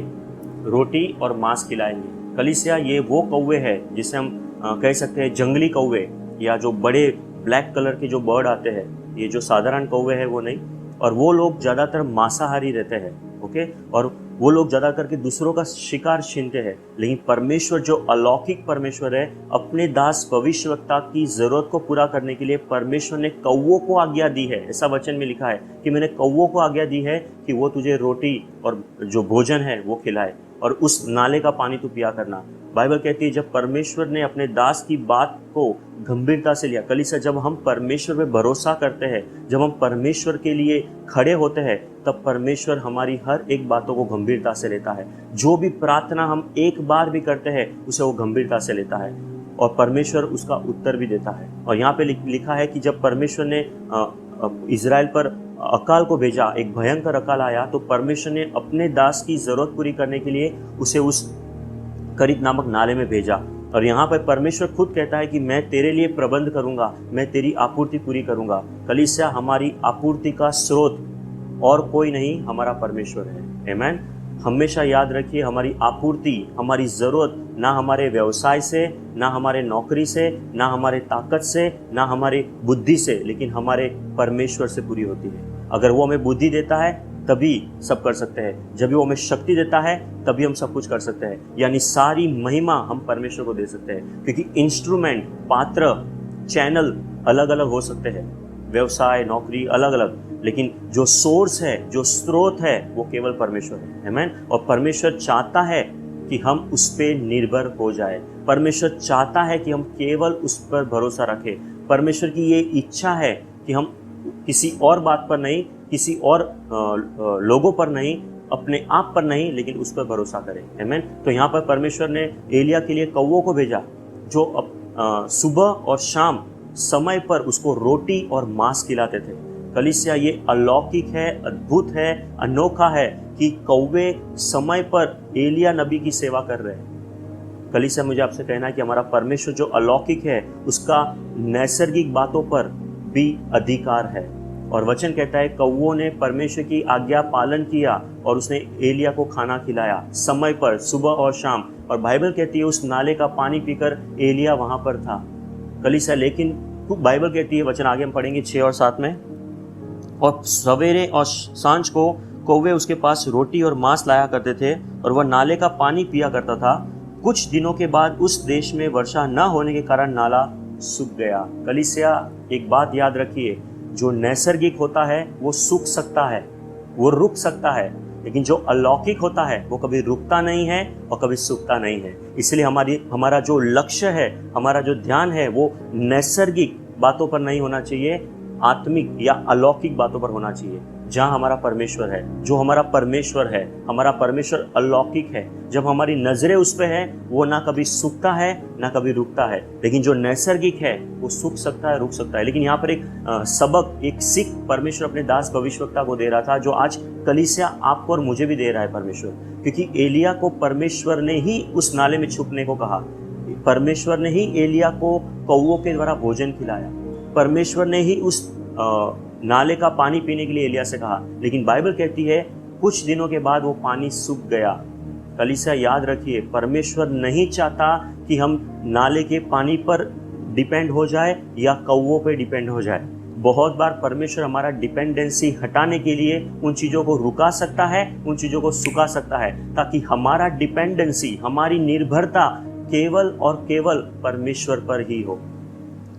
रोटी और मांस खिलाएंगे। कलीसिया, ये वो कौवे हैं जिसे हम कह सकते हैं जंगली कौवे, या जो बड़े ब्लैक कलर के जो बर्ड आते हैं, ये जो साधारण कौवे हैं वो नहीं। और वो लोग ज़्यादातर मांसाहारी रहते हैं, ओके, और वो लोग ज़्यादा करके दूसरों का शिकार छीनते हैं। लेकिन परमेश्वर जो अलौकिक परमेश्वर है, अपने दास भविष्यवक्ता की ज़रूरत को पूरा करने के लिए परमेश्वर ने कौवों को आज्ञा दी है। ऐसा वचन में लिखा है कि मैंने कौवों को आज्ञा दी है कि वो तुझे रोटी और जो भोजन है वो खिलाए, और उस नाले का पानी तू पिया करना। बाइबल कहती है जब परमेश्वर ने अपने दास की बात को गंभीरता से लिया, कलीसिया, जब हम परमेश्वर पे भरोसा करते हैं, जब हम परमेश्वर के लिए खड़े होते हैं, तब परमेश्वर हमारी हर एक बातों को गंभीरता से लेता है। जो भी प्रार्थना हम एक बार भी करते हैं उसे वो गंभीरता से लेता है, और परमेश्वर उसका उत्तर भी देता है। और यहाँ पे लिखा है कि जब परमेश्वर ने इजराइल पर अकाल को भेजा, एक भयंकर अकाल आया, तो परमेश्वर ने अपने दास की जरूरत पूरी करने के लिए उसे उस करीत नामक नाले में भेजा। और यहाँ पर परमेश्वर खुद कहता है कि मैं तेरे लिए प्रबंध करूंगा, मैं तेरी आपूर्ति पूरी करूंगा। कलीसिया, हमारी आपूर्ति का स्रोत और कोई नहीं, हमारा परमेश्वर है। आमीन। हमेशा याद रखिए, हमारी आपूर्ति, हमारी ज़रूरत ना हमारे व्यवसाय से, ना हमारे नौकरी से, ना हमारे ताकत से, ना हमारे बुद्धि से, लेकिन हमारे परमेश्वर से पूरी होती है। अगर वो हमें बुद्धि देता है तभी सब कर सकते हैं, जब वो हमें शक्ति देता है तभी हम सब कुछ कर सकते हैं। यानी सारी महिमा हम परमेश्वर को दे सकते हैं, क्योंकि इंस्ट्रूमेंट, पात्र, चैनल अलग अलग हो सकते हैं, व्यवसाय, नौकरी अलग अलग, लेकिन जो सोर्स है, जो स्रोत है, वो केवल परमेश्वर है। आमीन। और परमेश्वर चाहता है कि हम उस पर निर्भर हो जाए। परमेश्वर चाहता है कि हम केवल उस पर भरोसा रखें। परमेश्वर की ये इच्छा है कि हम किसी और बात पर नहीं, किसी और लोगों पर नहीं, अपने आप पर नहीं, लेकिन उस पर भरोसा करें। आमीन। तो यहाँ पर परमेश्वर ने एलिया के लिए कौवों को भेजा, जो सुबह और शाम समय पर उसको रोटी और मांस खिलाते थे। कलीसिया, ये अलौकिक है, अद्भुत है, अनोखा है कि कौवे समय पर एलिया नबी की सेवा कर रहे हैं। कलीसिया, मुझे आपसे कहना है कि हमारा परमेश्वर जो अलौकिक है, उसका नैसर्गिक बातों पर भी अधिकार है। और वचन कहता है कौवों ने परमेश्वर की आज्ञा पालन किया और उसने एलिया को खाना खिलाया समय पर, सुबह और शाम। और बाइबल कहती है उस नाले का पानी पीकर एलिया वहां पर था। कलीसिया, लेकिन बाइबल कहती है, वचन आगे हम पढ़ेंगे 6 और 7 में, और सवेरे और सांझ को कौवे उसके पास रोटी और मांस लाया करते थे और वह नाले का पानी पिया करता था। कुछ दिनों के बाद उस देश में वर्षा न होने के कारण नाला सूख गया। कलीसिया, एक बात याद रखिए, जो नैसर्गिक होता है वो सूख सकता है, वो रुक सकता है, लेकिन जो अलौकिक होता है वो कभी रुकता नहीं है और कभी सूखता नहीं है। इसलिए हमारा जो लक्ष्य है, हमारा जो ध्यान है, वो नैसर्गिक बातों पर नहीं होना चाहिए, आत्मिक या अलौकिक बातों पर होना चाहिए। जहाँ हमारा परमेश्वर है, जो हमारा परमेश्वर है, हमारा परमेश्वर अलौकिक है। जब हमारी नजरें उस पर है, वो ना कभी सूखता है ना कभी रुकता है। लेकिन जो नैसर्गिक है वो सूख सकता है, रुक सकता है। लेकिन यहाँ पर एक सबक, एक सीख परमेश्वर अपने दास भविष्यवक्ता को दे रहा था, जो आज कलीसिया आपको और मुझे भी दे रहा है परमेश्वर। क्योंकि एलिया को परमेश्वर ने ही उस नाले में छुपने को कहा, परमेश्वर ने ही एलिया को कौवों के द्वारा भोजन खिलाया, परमेश्वर ने ही उस नाले का पानी पीने के लिए एलिया से कहा। लेकिन बाइबल कहती है कुछ दिनों के बाद वो पानी सूख गया। कलीसिया, याद रखिए, परमेश्वर नहीं चाहता कि हम नाले के पानी पर डिपेंड हो जाए या कौवों पे डिपेंड हो जाए। बहुत बार परमेश्वर हमारा डिपेंडेंसी हटाने के लिए उन चीज़ों को रुका सकता है, उन चीज़ों को सुखा सकता है, ताकि हमारा डिपेंडेंसी, हमारी निर्भरता केवल और केवल परमेश्वर पर ही हो।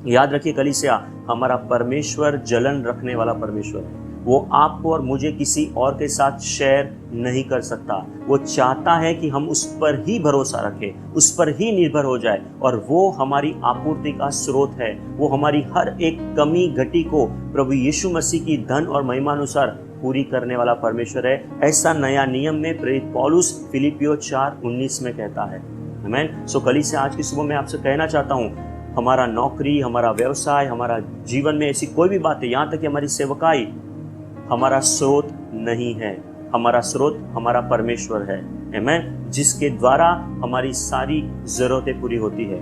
याद रखिए कलीसिया, हमारा परमेश्वर जलन रखने वाला परमेश्वर है। वो आपको और मुझे किसी और के साथ शेयर नहीं कर सकता। वो चाहता है कि हम उस पर ही भरोसा रखें, उस पर ही निर्भर हो जाए, और वो हमारी आपूर्ति का स्रोत है। वो हमारी हर एक कमी घटी को प्रभु यीशु मसीह की धन और महिमानुसार पूरी करने वाला परमेश्वर है। ऐसा नया नियम में प्रेरित पौलुस फिलिपियो 4:19 में कहता है। आमीन। सो कल से आज की सुबह मैं आपसे कहना चाहता हूँ, हमारा नौकरी, हमारा व्यवसाय, हमारा जीवन में ऐसी कोई भी बातें, यहाँ तक कि हमारी सेवकाई, हमारा स्रोत नहीं है। हमारा स्रोत हमारा परमेश्वर है। आमीन। जिसके द्वारा हमारी सारी जरूरतें पूरी होती है।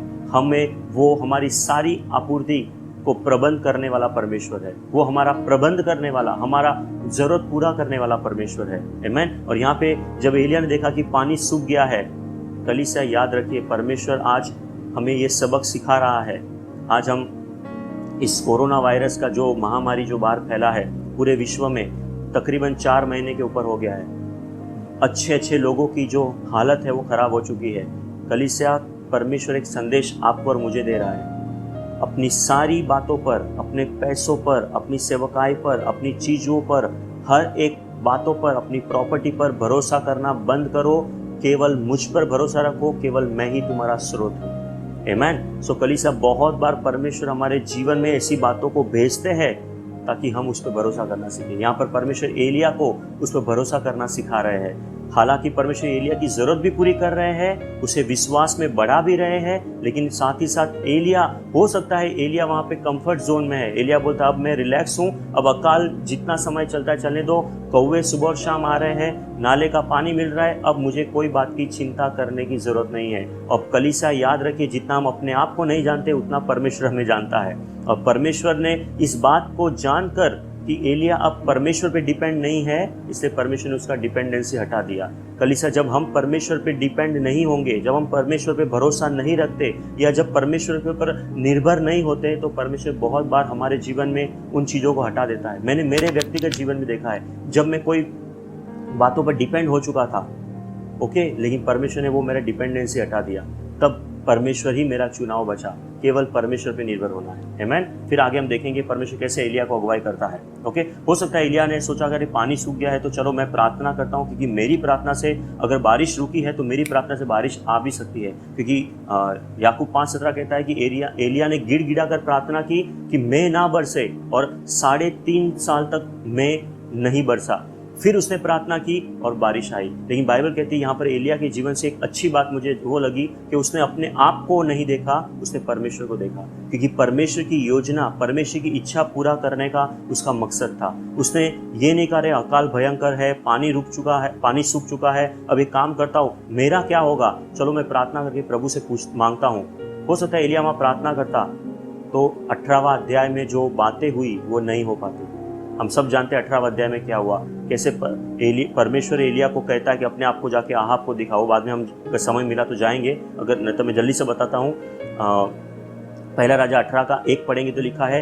वो हमारी सारी आपूर्ति को प्रबंध करने वाला परमेश्वर है। वो हमारा प्रबंध करने वाला, हमारा जरूरत पूरा करने वाला परमेश्वर है। आमीन। और यहाँ पे जब एलिया ने देखा कि पानी सूख गया है, कलीसिया याद रखिए, परमेश्वर आज हमें ये सबक सिखा रहा है। आज हम इस कोरोना वायरस का जो महामारी जो बाहर फैला है पूरे विश्व में, तकरीबन 4 महीने के ऊपर हो गया है। अच्छे लोगों की जो हालत है वो खराब हो चुकी है। कलीसिया, परमेश्वर एक संदेश आपको और मुझे दे रहा है। अपनी सारी बातों पर, अपने पैसों पर, अपनी सेवकाई पर, अपनी चीज़ों पर, हर एक बातों पर, अपनी प्रॉपर्टी पर भरोसा करना बंद करो। केवल मुझ पर भरोसा रखो, केवल मैं ही तुम्हारा स्रोत हूँ। आमीन। सो कलीसिया, बहुत बार परमेश्वर हमारे जीवन में ऐसी बातों को भेजते हैं ताकि हम उस पर भरोसा करना सीखें। यहाँ पर परमेश्वर एलिया को उस पर भरोसा करना सिखा रहे हैं। हालांकि परमेश्वर एलिया की जरूरत भी पूरी कर रहे हैं, उसे विश्वास में बढ़ा भी रहे हैं, लेकिन साथ ही साथ एलिया, हो सकता है एलिया वहाँ पे कंफर्ट जोन में है। एलिया बोलता अब मैं रिलैक्स हूँ, अब अकाल जितना समय चलता है चलने दो, कौवे सुबह और शाम आ रहे हैं, नाले का पानी मिल रहा है, अब मुझे कोई बात की चिंता करने की जरूरत नहीं है। और कलीसिया याद रखिए, जितना हम अपने आप को नहीं जानते उतना परमेश्वर हमें जानता है। और परमेश्वर ने इस बात को जानकर कि एलिया अब परमेश्वर पे डिपेंड नहीं है, इसलिए परमेश्वर ने उसका डिपेंडेंसी हटा दिया। कलीसिया, जब हम परमेश्वर पे डिपेंड नहीं होंगे, जब हम परमेश्वर पे भरोसा नहीं रखते, या जब परमेश्वर के ऊपर निर्भर नहीं होते, तो परमेश्वर बहुत बार हमारे जीवन में उन चीज़ों को हटा देता है। मैंने मेरे व्यक्तिगत जीवन में देखा है, जब मैं कोई बातों पर डिपेंड हो चुका था, ओके, लेकिन परमेश्वर ने वो मेरा डिपेंडेंसी हटा दिया, तब परमेश्वर ही मेरा चुनाव बचा। केवल परमेश्वर पे निर्भर होना है। आमीन। फिर आगे हम देखेंगे परमेश्वर कैसे एलिया को अगुवाई करता है। ओके, हो सकता है एलिया ने सोचा अगर पानी सूख गया है तो चलो मैं प्रार्थना करता हूँ, क्योंकि मेरी प्रार्थना से अगर बारिश रुकी है तो मेरी प्रार्थना से बारिश आ भी सकती है। क्योंकि याकूब 5:17 कहता है कि एलिया ने गिड़गिड़ा कर प्रार्थना की कि मैं ना बरसे, और 3.5 साल तक मैं नहीं बरसा। फिर उसने प्रार्थना की और बारिश आई। लेकिन बाइबल कहती है यहाँ पर एलिया के जीवन से एक अच्छी बात मुझे वो लगी कि उसने अपने आप को नहीं देखा, उसने परमेश्वर को देखा। क्योंकि परमेश्वर की योजना, परमेश्वर की इच्छा पूरा करने का उसका मकसद था। उसने ये नहीं कहा रे अकाल भयंकर है, पानी रुक चुका है, पानी सूख चुका है, अब एक काम करता हूँ, मेरा क्या होगा, चलो मैं प्रार्थना करके प्रभु से मांगता हूँ। हो सकता है एलिया वहाँ प्रार्थना करता तो 18वां अध्याय में जो बातें हुई वो नहीं हो पाती। हम सब जानते हैं 18वां अध्याय में क्या हुआ, कैसे परमेश्वर एलिया को कहता है कि अपने आप को जाके आहाब को दिखाओ। बाद में हम अगर समय मिला तो जाएंगे, अगर नहीं तो मैं जल्दी से बताता हूँ। पहला राजा 18 का 1 पढ़ेंगे तो लिखा है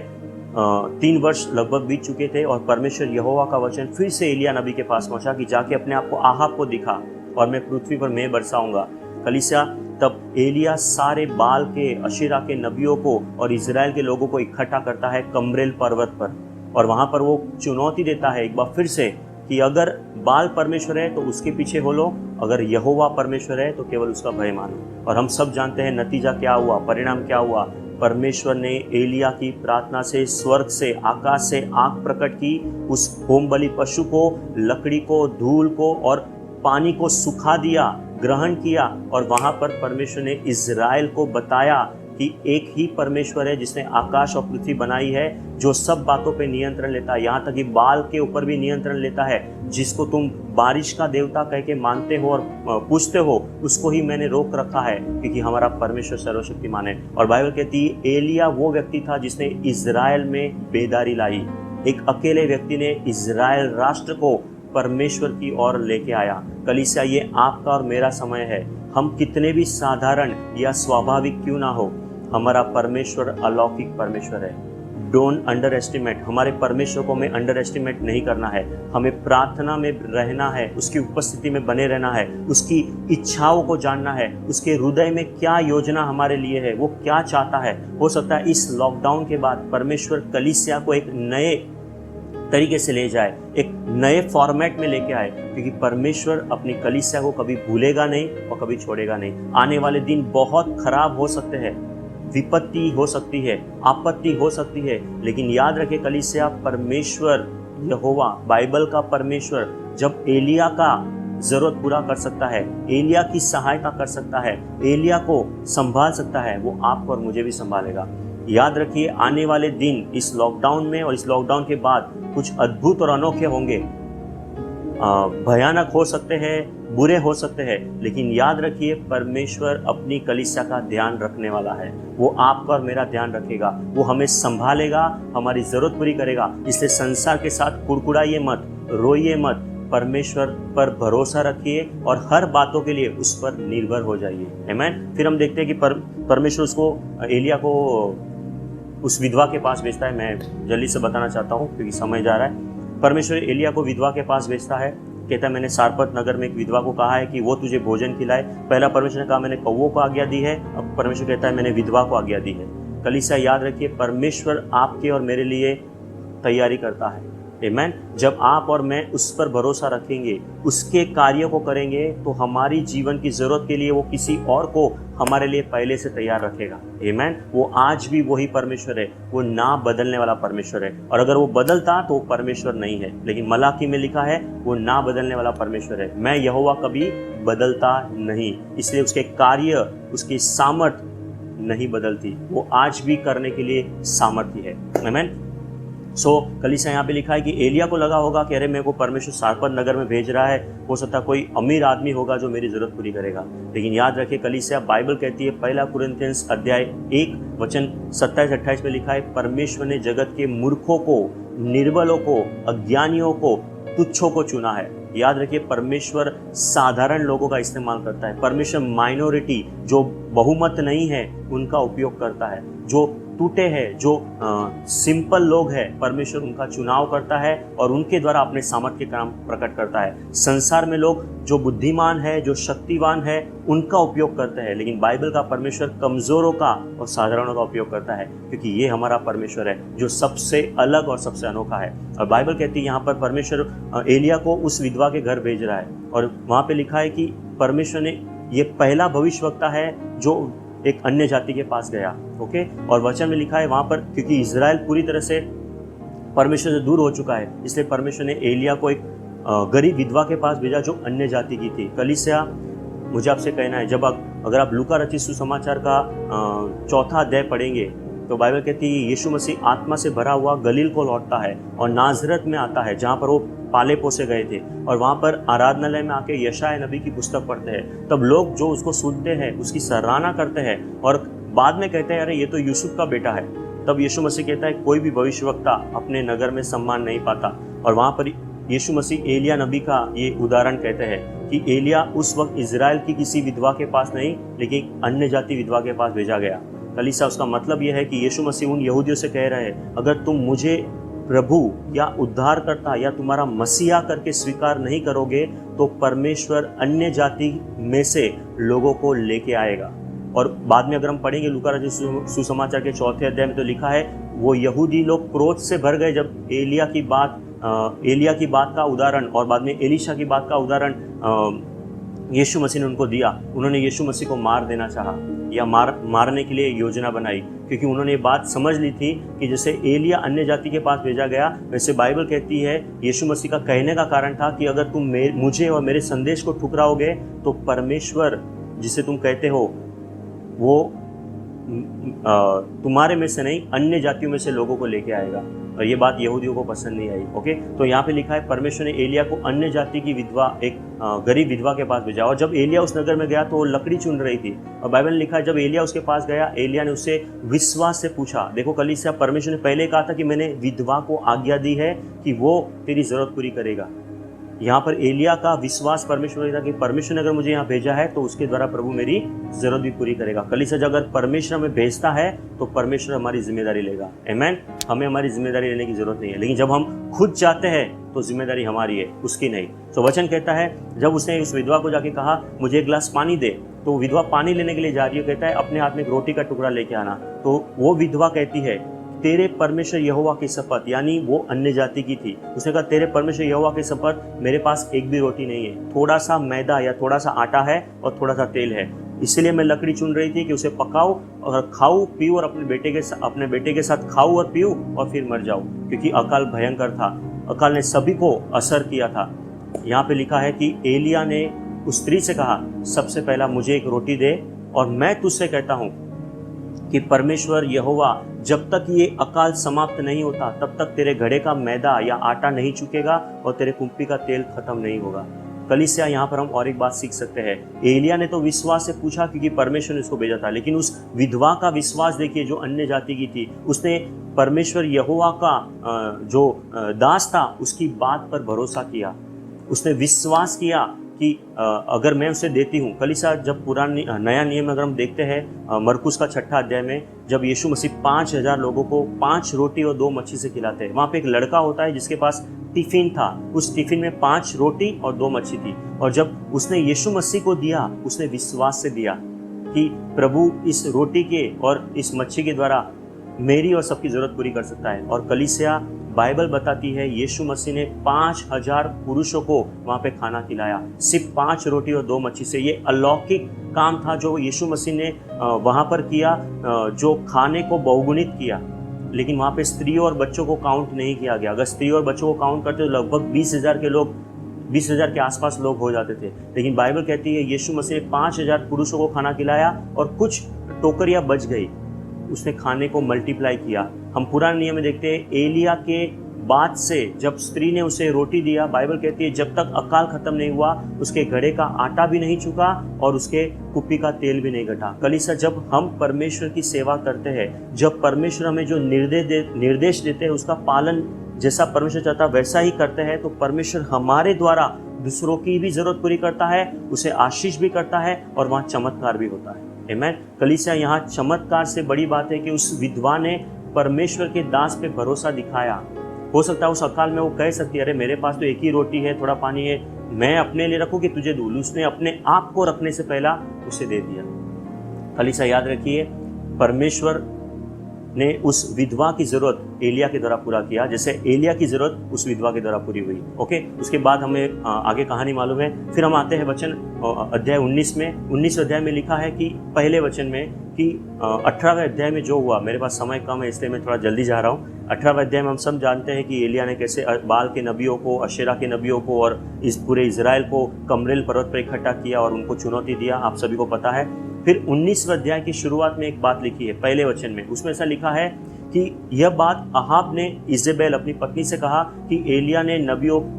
3 वर्ष लगभग बीत चुके थे और परमेश्वर यहोवा का वचन फिर से एलिया नबी के पास पहुंचा कि जाके अपने आप को आहाब को दिखा और मैं पृथ्वी पर मैं बरसाऊंगा। कलीसिया, तब एलिया सारे बाल के, अशीरा के नबियों को और इजराइल के लोगों को इकट्ठा करता है कमरेल पर्वत पर, और वहाँ पर वो चुनौती देता है एक बार फिर से कि अगर बाल परमेश्वर है तो उसके पीछे हो लो, अगर यहोवा परमेश्वर है तो केवल उसका भय मानो। और हम सब जानते हैं नतीजा क्या हुआ, परिणाम क्या हुआ। परमेश्वर ने एलिया की प्रार्थना से स्वर्ग से, आकाश से आग प्रकट की, उस होम बलि पशु को, लकड़ी को, धूल को और पानी को सुखा दिया, ग्रहण किया। और वहाँ पर परमेश्वर ने इजराइल को बताया कि एक ही परमेश्वर है जिसने आकाश और पृथ्वी बनाई है, जो सब बातों पे नियंत्रण लेता है, यहाँ तक कि बाल के ऊपर भी नियंत्रण लेता है। जिसको तुम बारिश का देवता कह के मानते हो और पूछते हो, उसको ही मैंने रोक रखा है, क्योंकि हमारा परमेश्वर सर्वशक्तिमान है। और बाइबल कहती है एलिया वो व्यक्ति था जिसने इजराइल में बेदारी लाई। एक अकेले व्यक्ति ने इजराइल राष्ट्र को परमेश्वर की ओर लेके आया। कलीसिया, ये आपका और मेरा समय है। हम कितने भी साधारण या स्वाभाविक क्यों ना हो, हमारा परमेश्वर अलौकिक परमेश्वर है। डोंट अंडर एस्टिमेट, हमारे परमेश्वर को हमें अंडर एस्टिमेट नहीं करना है। हमें प्रार्थना में रहना है, उसकी उपस्थिति में बने रहना है, उसकी इच्छाओं को जानना है, उसके हृदय में क्या योजना हमारे लिए है, वो क्या चाहता है। हो सकता है इस लॉकडाउन के बाद परमेश्वर कलीसिया को एक नए तरीके से ले जाए, एक नए फॉर्मेट में लेके आए, क्योंकि परमेश्वर अपनी कलीसिया को कभी भूलेगा नहीं और कभी छोड़ेगा नहीं। आने वाले दिन बहुत खराब हो सकते हैं, विपत्ति हो सकती है, आपत्ति हो सकती है, लेकिन याद रखे कलीसिया, परमेश्वर यहोवा, बाइबल का परमेश्वर जब एलिया का जरूरत पूरा कर सकता है, एलिया की सहायता कर सकता है, एलिया को संभाल सकता है, वो आपको और मुझे भी संभालेगा। याद रखिए, आने वाले दिन इस लॉकडाउन में और इस लॉकडाउन के बाद कुछ अद्भुत और अनोखे होंगे, भयानक हो सकते हैं, बुरे हो सकते हैं, लेकिन याद रखिए परमेश्वर अपनी कलीसिया का ध्यान रखने वाला है। वो आपका और मेरा ध्यान रखेगा, वो हमें संभालेगा, हमारी जरूरत पूरी करेगा। इसलिए संसार के साथ कुड़कुड़ाइए मत, रोइए मत, परमेश्वर पर भरोसा रखिए और हर बातों के लिए उस पर निर्भर हो जाइए। आमीन। फिर हम देखते हैं कि परमेश्वर उसको, एलिया को उस विधवा के पास भेजता है। मैं जल्दी से बताना चाहता हूँ क्योंकि समय जा रहा है। परमेश्वर एलिया को विधवा के पास भेजता है, कहता है मैंने सारपत नगर में एक विधवा को कहा है कि वो तुझे भोजन खिलाए। पहला परमेश्वर ने कहा मैंने कौवों को आज्ञा दी है, अब परमेश्वर कहता है मैंने विधवा को आज्ञा दी है। कलीसिया याद रखिए, परमेश्वर आपके और मेरे लिए तैयारी करता है। आमीन। जब आप और मैं उस पर भरोसा रखेंगे, उसके कार्यों को करेंगे, तो हमारी जीवन की जरूरत के लिए वो किसी और को हमारे लिए पहले से तैयार रखेगा। आमीन। वो आज भी वही परमेश्वर है, वो ना बदलने वाला परमेश्वर है। और अगर वो बदलता तो वो परमेश्वर नहीं है, लेकिन मलाकी में लिखा है वो ना बदलने वाला परमेश्वर है। मैं यहोवा कभी बदलता नहीं, इसलिए उसके कार्य, उसकी सामर्थ नहीं बदलती, वो आज भी करने के लिए सामर्थ्य है। आमीन। कलीसिया यहाँ पे लिखा है कि एलिया को लगा होगा कि अरे मेरे को परमेश्वर सारपत नगर में भेज रहा है, हो सकता है कोई अमीर आदमी होगा जो मेरी जरूरत पूरी करेगा। लेकिन याद रखिए कलीसिया, बाइबल कहती है, पहला कुरिन्थियंस अध्याय 1 वचन 27-28 में लिखा है, परमेश्वर ने जगत के मूर्खों को, निर्बलों को, अज्ञानियों को, तुच्छों को चुना है। याद रखिए परमेश्वर साधारण लोगों का इस्तेमाल करता है। परमेश्वर माइनॉरिटी, जो बहुमत नहीं है, उनका उपयोग करता है। जो टूटे हैं, जो सिंपल लोग हैं, परमेश्वर उनका चुनाव करता है और उनके द्वारा अपने सामर्थ्य के काम प्रकट करता है। संसार में लोग जो बुद्धिमान है, जो शक्तिवान है, उनका उपयोग करते हैं, लेकिन बाइबल का परमेश्वर कमजोरों का और साधारणों का उपयोग करता है, क्योंकि ये हमारा परमेश्वर है जो सबसे अलग और सबसे अनोखा है। और बाइबल कहती है यहाँ पर परमेश्वर एलिया को उस विधवा के घर भेज रहा है, और वहाँ पे लिखा है कि परमेश्वर ने, ये पहला भविष्यवक्ता है जो एक अन्य जाति के पास गया। ओके, और वचन में लिखा है वहाँ पर, क्योंकि इजराइल पूरी तरह से परमेश्वर से दूर हो चुका है, इसलिए परमेश्वर ने एलिया को एक गरीब विधवा के पास भेजा जो अन्य जाति की थी। कलीसिया, मुझे आपसे कहना है, जब अगर आप लूका रचित सुसमाचार का 4 अध्याय पढ़ेंगे तो बाइबल कहती है यीशु मसीह आत्मा से भरा हुआ गलील को लौटता है और नाजरत में आता है, जहाँ पर वो पाले पोसे गए थे, और वहाँ पर आराधनालय में आके यशायाह नबी की पुस्तक पढ़ते हैं। तब लोग जो उसको सुनते हैं, उसकी सराहना करते हैं और बाद में कहते हैं अरे ये तो यूसुफ का बेटा है। तब यीशु मसीह कहता है कोई भी भविष्यवक्ता अपने नगर में सम्मान नहीं पाता। और वहाँ पर यीशु मसीह एलिया नबी का ये उदाहरण कहते हैं कि एलिया उस वक्त इजराइल की किसी विधवा के पास नहीं, लेकिन अन्य जाति विधवा के पास भेजा गया। कलीसिया, उसका मतलब यह है कि यीशु मसीह उन यहूदियों से कह रहे हैं, अगर तुम मुझे प्रभु या उद्धारकर्ता या तुम्हारा मसीहा करके स्वीकार नहीं करोगे तो परमेश्वर अन्य जाति में से लोगों को लेके आएगा। और बाद में अगर हम पढ़ेंगे लूका रचित सुसमाचार के 4 अध्याय में, तो लिखा है वो यहूदी लोग क्रोध से भर गए जब एलिया की बात का उदाहरण और बाद में एलीशा की बात का उदाहरण यीशु मसीह ने उनको दिया। उन्होंने यीशु मसीह को मार देना चाहा या मारने के लिए योजना बनाई, क्योंकि उन्होंने ये बात समझ ली थी कि जैसे एलिया अन्य जाति के पास भेजा गया, वैसे बाइबल कहती है यीशु मसीह का कहने का कारण था कि अगर तुम मुझे और मेरे संदेश को ठुकराओगे तो परमेश्वर जिसे तुम कहते हो वो तुम्हारे में से नहीं, अन्य जातियों में से लोगों को लेके आएगा। और ये बात यहूदियों को पसंद नहीं आई। ओके, तो यहाँ पे लिखा है परमेश्वर ने एलिया को अन्य जाति की विधवा, एक गरीब विधवा के पास भेजा। और जब एलिया उस नगर में गया तो वो लकड़ी चुन रही थी, और बाइबल ने लिखा है जब एलिया उसके पास गया, एलिया ने उससे विश्वास से पूछा। देखो कलीसिया, परमेश्वर ने पहले कहा था कि मैंने विधवा को आज्ञा दी है कि वो तेरी जरूरत पूरी करेगा। यहाँ पर एलिया का विश्वास परमेश्वर ने था कि परमेश्वर ने अगर मुझे यहाँ भेजा है तो उसके द्वारा प्रभु मेरी जरूरत भी पूरी करेगा। कलीसिया, अगर परमेश्वर हमें भेजता है तो परमेश्वर हमारी जिम्मेदारी लेगा। आमीन। हमें हमारी जिम्मेदारी लेने की जरूरत नहीं है, लेकिन जब हम खुद चाहते हैं तो जिम्मेदारी हमारी है, उसकी नहीं। तो वचन कहता है जब उसने उस विधवा को जाके कहा मुझे एक गिलास पानी दे, तो विधवा पानी लेने के लिए जा रही है, कहता है अपने हाथ में एक रोटी का टुकड़ा लेके आना। तो वो विधवा कहती है तेरे परमेश्वर यहोवा की शपथ, यानी वो अन्य जाति की थी। उसने कहा तेरे परमेश्वर यहोवा की शपथ, मेरे पास एक भी रोटी नहीं है, थोड़ा सा मैदा या थोड़ा सा आटा है और थोड़ा सा तेल है, इसलिए मैं लकड़ी चुन रही थी कि उसे पकाऊं और खाऊं पीऊं और अपने बेटे के साथ खाऊं और पीऊं और फिर मर जाऊं, क्योंकि अकाल भयंकर था। अकाल ने सभी को असर किया था। यहाँ पे लिखा है कि एलिया ने उस स्त्री से कहा, सबसे पहला मुझे एक रोटी दे, और मैं तुझसे कहता हूँ कि परमेश्वर यहोवा जब तक ये अकाल समाप्त नहीं होता तब तक तेरे घड़े का मैदा या आटा नहीं चुकेगा और तेरे कुंपी का तेल खत्म नहीं होगा। कलीसिया, यहाँ पर हम और एक बात सीख सकते हैं। एलिया ने तो विश्वास से पूछा क्योंकि परमेश्वर ने उसको भेजा था, लेकिन उस विधवा का विश्वास देखिए जो अन्य जाति की थी। उसने परमेश्वर यहोवा का जो दास था उसकी बात पर भरोसा किया। उसने विश्वास किया कि अगर मैं उसे देती हूँ। कलीसिया, जब नया नियम अगर हम देखते हैं मरकुस का 6 अध्याय में, जब यीशु मसीह 5000 लोगों को 5 रोटी और 2 मच्छी से खिलाते हैं, वहाँ पे एक लड़का होता है जिसके पास टिफिन था। उस टिफिन में 5 रोटी और 2 मच्छी थी, और जब उसने यीशु मसीह को दिया, उसने विश्वास से दिया कि प्रभु इस रोटी के और इस मच्छी के द्वारा मेरी और सबकी जरूरत पूरी कर सकता है। और कलीसिया, बाइबल बताती है यीशु मसीह ने 5000 पुरुषों को वहाँ पे खाना खिलाया, सिर्फ 5 रोटी और 2 मच्छी से। ये अलौकिक काम था जो यीशु मसीह ने वहाँ पर किया, जो खाने को बहुगुणित किया। लेकिन वहाँ पे स्त्रियों और बच्चों को काउंट नहीं किया गया। अगर स्त्रियों और बच्चों को काउंट करते तो लगभग 20,000 के आसपास लोग हो जाते थे। लेकिन बाइबल कहती है यीशु मसीह ने 5000 पुरुषों को खाना खिलाया और कुछ टोकरियाँ बच गई, उसने खाने को मल्टीप्लाई किया। हम पुराने नियम में देखते हैं एलिया के बाद से जब स्त्री ने उसे रोटी दिया, बाइबल कहती है जब तक अकाल खत्म नहीं हुआ उसके घड़े का आटा भी नहीं चुका और उसके कुप्पी का तेल भी नहीं घटा। कलीसिया, जब हम परमेश्वर की सेवा करते हैं, जब परमेश्वर हमें जो निर्देश देते हैं उसका पालन जैसा परमेश्वर चाहता वैसा ही करते हैं, तो परमेश्वर हमारे द्वारा दूसरों की भी जरूरत पूरी करता है, उसे आशीष भी करता है और वहाँ चमत्कार भी होता है। आमीन। कलीसिया, यहाँ चमत्कार से बड़ी बात है कि उस विधवा ने परमेश्वर के दास पे भरोसा दिखाया। हो सकता है उस अकाल में वो कह सकती है, अरे मेरे पास तो एक ही रोटी है, थोड़ा पानी है, मैं अपने लिए रखूँ कि तुझे दूँ। उसने अपने आप को रखने से पहला उसे दे दिया। कलीसिया, याद रखिए परमेश्वर ने उस विधवा की जरूरत एलिया के द्वारा पूरा किया, जैसे एलिया की जरूरत उस विधवा के द्वारा पूरी हुई। ओके, उसके बाद हमें आगे कहानी मालूम है। फिर हम आते हैं वचन अध्याय 19 में। 19 अध्याय में लिखा है कि पहले वचन में कि 18वें अध्याय में जो हुआ, मेरे पास समय कम है इसलिए मैं थोड़ा जल्दी जा रहा हूँ। 18वें अध्याय में हम सब जानते हैं कि एलिया ने कैसे बाल के नबियों को, अशेरा के नबियों को और इस पूरे इजराइल को कमरेल पर्वत पर इकट्ठा किया और उनको चुनौती दिया, आप सभी को पता है। फिर 19वें अध्याय की शुरुआत में एक बात लिखी है पहले वचन में, उसमें ऐसा लिखा है कि यह बात अहाब ने इजेबेल अपनी पत्नी से कहा कि एलिया ने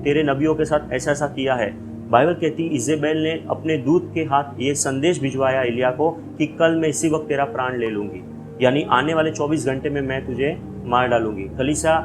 तेरे नबियों के साथ ऐसा ऐसा किया है। बाइबल कहती है इजेबेल ने अपने दूत के हाथ ये संदेश भिजवाया एलिया को कि कल मैं इसी वक्त तेरा प्राण ले लूंगी, यानी आने वाले 24 घंटे में मैं तुझे मार डालूंगी। कलीसिया,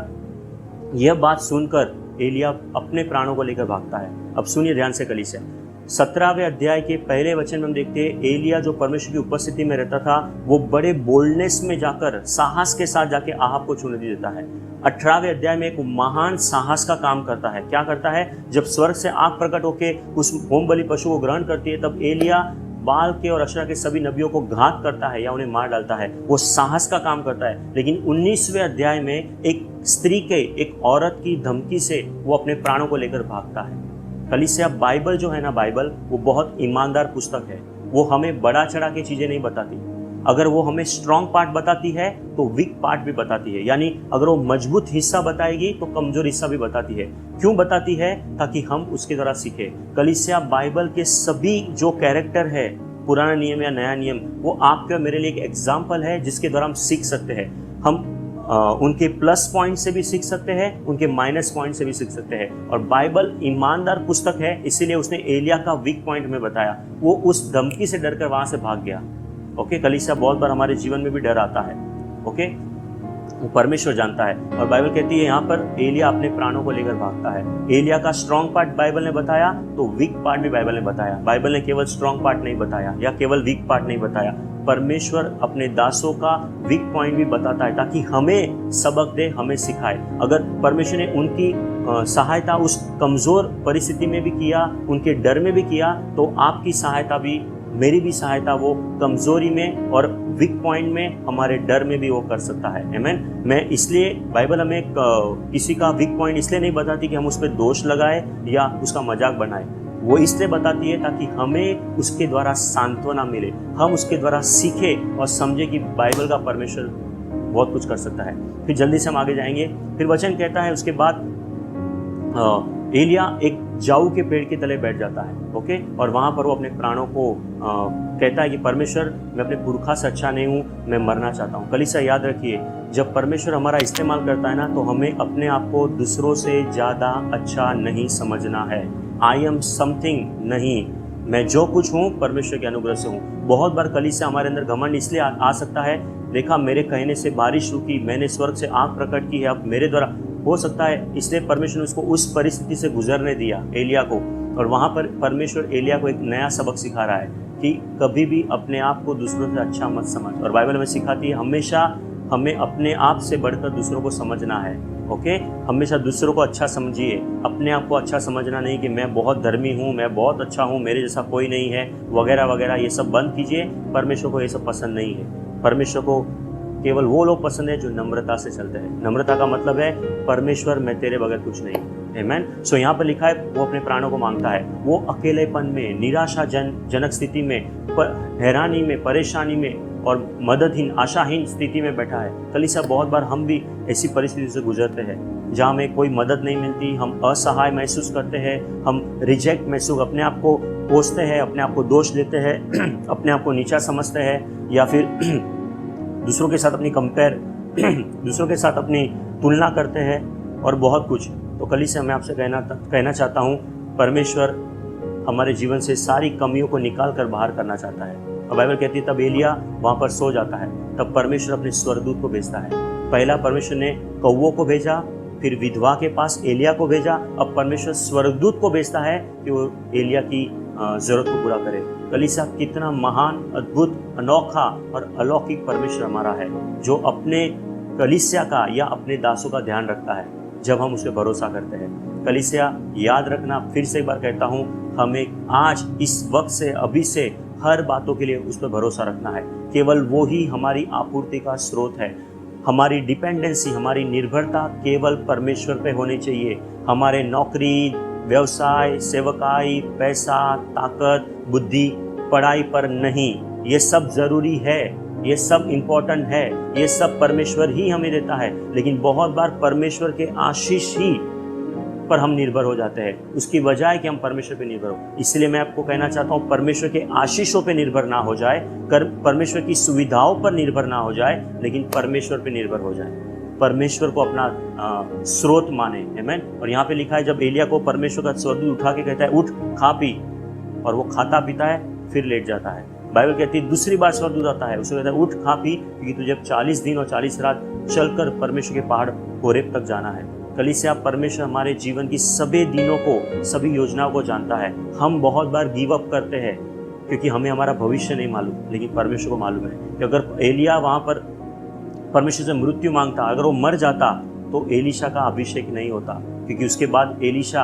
यह बात सुनकर एलिया अपने प्राणों को लेकर भागता है। अब सुनिए ध्यान से कलीसिया, 17वें अध्याय के पहले वचन में हम देखते हैं एलिया जो परमेश्वर की उपस्थिति में रहता था वो बड़े बोल्डनेस में जाकर, साहस के साथ जाके आहाब को चुनौती देता है। 18वें अध्याय में एक महान साहस का काम करता है। क्या करता है? जब स्वर्ग से आग प्रकट होकर उस होम बलि पशु को ग्रहण करती है, तब एलिया बाल के और अशरा के सभी नबियों को घात करता है या उन्हें मार डालता है। वो साहस का काम करता है। लेकिन 19वें अध्याय में एक स्त्री के, एक औरत की धमकी से वो अपने प्राणों को लेकर भागता है। कलीसिया, बाइबल जो है ना, बाइबल वो बहुत ईमानदार पुस्तक है। वो हमें बड़ा चढ़ा के चीजें नहीं बताती। अगर वो हमें स्ट्रॉन्ग पार्ट बताती है तो वीक पार्ट भी बताती है, यानी अगर वो मजबूत हिस्सा बताएगी तो कमजोर हिस्सा भी बताती है। क्यों बताती है? ताकि हम उसके द्वारा सीखें। कलीसिया, बाइबल के सभी जो कैरेक्टर है, पुराना नियम या नया नियम, वो आपके मेरे लिए एक एग्जाम्पल है जिसके द्वारा हम सीख सकते हैं। हम उनके प्लस पॉइंट से भी सीख सकते हैं, उनके माइनस पॉइंट से भी सीख सकते हैं। और बाइबल ईमानदार पुस्तक है, इसीलिए उसने एलिया का वीक पॉइंट में बताया। वो उस धमकी से डरकर वहां से भाग गया। ओके कलीसिया, बहुत बार हमारे जीवन में भी डर आता है। ओके, वो परमेश्वर जानता है। और बाइबल कहती है यहाँ पर एलिया अपने प्राणों को लेकर भागता है। एलिया का स्ट्रॉन्ग पार्ट बाइबल ने बताया तो वीक पार्ट भी बाइबल ने बताया। बाइबल ने केवल स्ट्रॉन्ग पार्ट नहीं बताया या केवल वीक पार्ट नहीं बताया। परमेश्वर अपने दासों का वीक पॉइंट भी बताता है ताकि हमें सबक दे, हमें सिखाए। अगर परमेश्वर ने उनकी सहायता उस कमजोर परिस्थिति में भी किया, उनके डर में भी किया, तो आपकी सहायता भी मेरी भी सहायता वो कमजोरी में और वीक पॉइंट में, हमारे डर में भी वो कर सकता है। आमीन। मैं इसलिए बाइबल हमें किसी का वीक पॉइंट इसलिए नहीं बताती कि हम उस पर दोष लगाए या उसका मजाक बनाए, वो इसलिए बताती है ताकि हमें उसके द्वारा सांत्वना मिले, हम उसके द्वारा सीखे और समझे कि बाइबल का परमेश्वर बहुत कुछ कर सकता है। फिर जल्दी से हम आगे जाएंगे। फिर वचन कहता है उसके बाद एलिया एक जाऊ के पेड़ के तले बैठ जाता है, ओके, और वहाँ पर वो अपने प्राणों को कहता है कि परमेश्वर, मैं अपने पुरखा से अच्छा नहीं हूँ, मैं मरना चाहता हूँ। कलीसिया याद रखिए, जब परमेश्वर हमारा इस्तेमाल करता है ना, तो हमें अपने आप को दूसरों से ज़्यादा अच्छा नहीं समझना है। आई एम समथिंग नहीं, मैं जो कुछ हूँ परमेश्वर के अनुग्रह से हूँ। बहुत बार कलीसिया हमारे अंदर घमंड इसलिए आ सकता है, देखा मेरे कहने से बारिश रुकी, मैंने स्वर्ग से आग प्रकट की है, अब मेरे द्वारा हो सकता है, इसलिए परमेश्वर ने उसको उस परिस्थिति से गुजरने दिया एलिया को। और वहाँ पर परमेश्वर एलिया को एक नया सबक सिखा रहा है कि कभी भी अपने आप को दूसरों से अच्छा मत समझ। और बाइबल में सिखाती है हमेशा हमें अपने आप से बढ़कर दूसरों को समझना है, ओके। हमेशा दूसरों को अच्छा समझिए, अपने आप को अच्छा समझना नहीं कि मैं बहुत धर्मी हूँ, मैं बहुत अच्छा हूँ, मेरे जैसा कोई नहीं है, वगैरह वगैरह, ये सब बंद कीजिए। परमेश्वर को ये सब पसंद नहीं है। परमेश्वर को केवल वो लोग पसंद है जो नम्रता से चलते हैं। नम्रता का मतलब है परमेश्वर, मैं तेरे बगैर कुछ नहीं। आमीन। सो यहाँ पर लिखा है वो अपने प्राणों को मांगता है, वो अकेलेपन में, निराशाजनक स्थिति में, हैरानी में, परेशानी में और मददहीन, आशाहीन स्थिति में बैठा है। कलीसिया बहुत बार हम भी ऐसी परिस्थिति से गुजरते हैं जहाँ हमें कोई मदद नहीं मिलती, हम असहाय महसूस करते हैं, हम रिजेक्ट महसूस, अपने आप को कोसते हैं, अपने आप को दोष देते हैं, अपने आप को नीचा समझते हैं, या फिर दूसरों के साथ दूसरों के साथ अपनी तुलना करते हैं और बहुत कुछ। तो कलीसिया मैं आपसे कहना चाहता हूँ, परमेश्वर हमारे जीवन से सारी कमियों को निकाल कर बाहर करना चाहता है। और बाइबल कहती है तब एलिया वहाँ पर सो जाता है, तब परमेश्वर अपने स्वर्गदूत को भेजता है। पहला परमेश्वर ने कौवों को भेजा, फिर विधवा के पास एलिया को भेजा, अब परमेश्वर स्वर्गदूत को भेजता है कि वो एलिया की जरूरत को पूरा करे। कलीसिया कितना महान, अद्भुत, अनोखा और अलौकिक परमेश्वर हमारा है, जो अपने कलीसिया का या अपने दासों का ध्यान रखता है जब हम उस पर भरोसा करते हैं। कलीसिया याद रखना, फिर से एक बार कहता हूँ, हमें आज इस वक्त से, अभी से हर बातों के लिए उस पर भरोसा रखना है। केवल वो ही हमारी आपूर्ति का स्रोत है। हमारी डिपेंडेंसी, हमारी निर्भरता केवल परमेश्वर पे होनी चाहिए। हमारे नौकरी, व्यवसाय, सेवकाई, पैसा, ताकत, बुद्धि, पढ़ाई पर नहीं। ये सब ज़रूरी है, ये सब इम्पोर्टेंट है, ये सब परमेश्वर ही हमें देता है, लेकिन बहुत बार परमेश्वर के आशीष ही पर हम निर्भर हो जाते हैं, उसकी वजह है कि हम परमेश्वर पे निर्भर हो। इसलिए मैं आपको कहना चाहता हूँ, परमेश्वर के आशीषों पे निर्भर ना हो जाए, परमेश्वर की सुविधाओं पर निर्भर ना हो जाए, लेकिन परमेश्वर पे निर्भर हो जाए, परमेश्वर को अपना स्रोत माने। आमीन। और यहाँ पे लिखा है जब एलिया को परमेश्वर का स्वर्गदूत उठा के कहता है उठ खा पी, और वो खाता पीता है फिर लेट जाता है। बाइबल कहती है दूसरी बार स्वर्गदूत आता है, उसे कहता है उठ खा पी, क्योंकि तुझे 40 दिन और 40 रात चलकर परमेश्वर के पहाड़ होरेब तक जाना है। कलीसिया, परमेश्वर हमारे जीवन की सभी दिनों को, सभी योजनाओं को जानता है। हम बहुत बार गिव अप करते हैं क्योंकि हमें हमारा भविष्य नहीं मालूम, लेकिन परमेश्वर को मालूम है कि अगर एलिया वहाँ पर परमेश्वर से मृत्यु मांगता, अगर वो मर जाता तो एलीशा का अभिषेक नहीं होता, क्योंकि उसके बाद एलीशा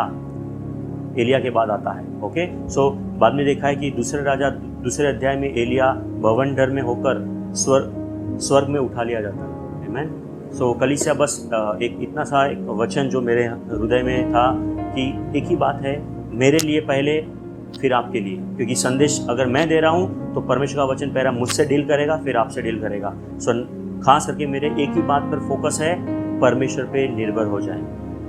एलिया के बाद आता है। ओके, सो बाद में देखा है कि दूसरे अध्याय में एलिया भवनडर में होकर स्वर्ग में उठा लिया जाता है। आमीन। सो कलीसिया, बस एक इतना सा एक वचन जो मेरे हृदय में था कि एक ही बात है, मेरे लिए पहले फिर आपके लिए, क्योंकि संदेश अगर मैं दे रहा हूँ तो परमेश्वर का वचन पहला मुझसे डील करेगा, फिर आपसे डील करेगा। सो खास करके मेरे एक ही बात पर फोकस है, परमेश्वर पे निर्भर हो जाए,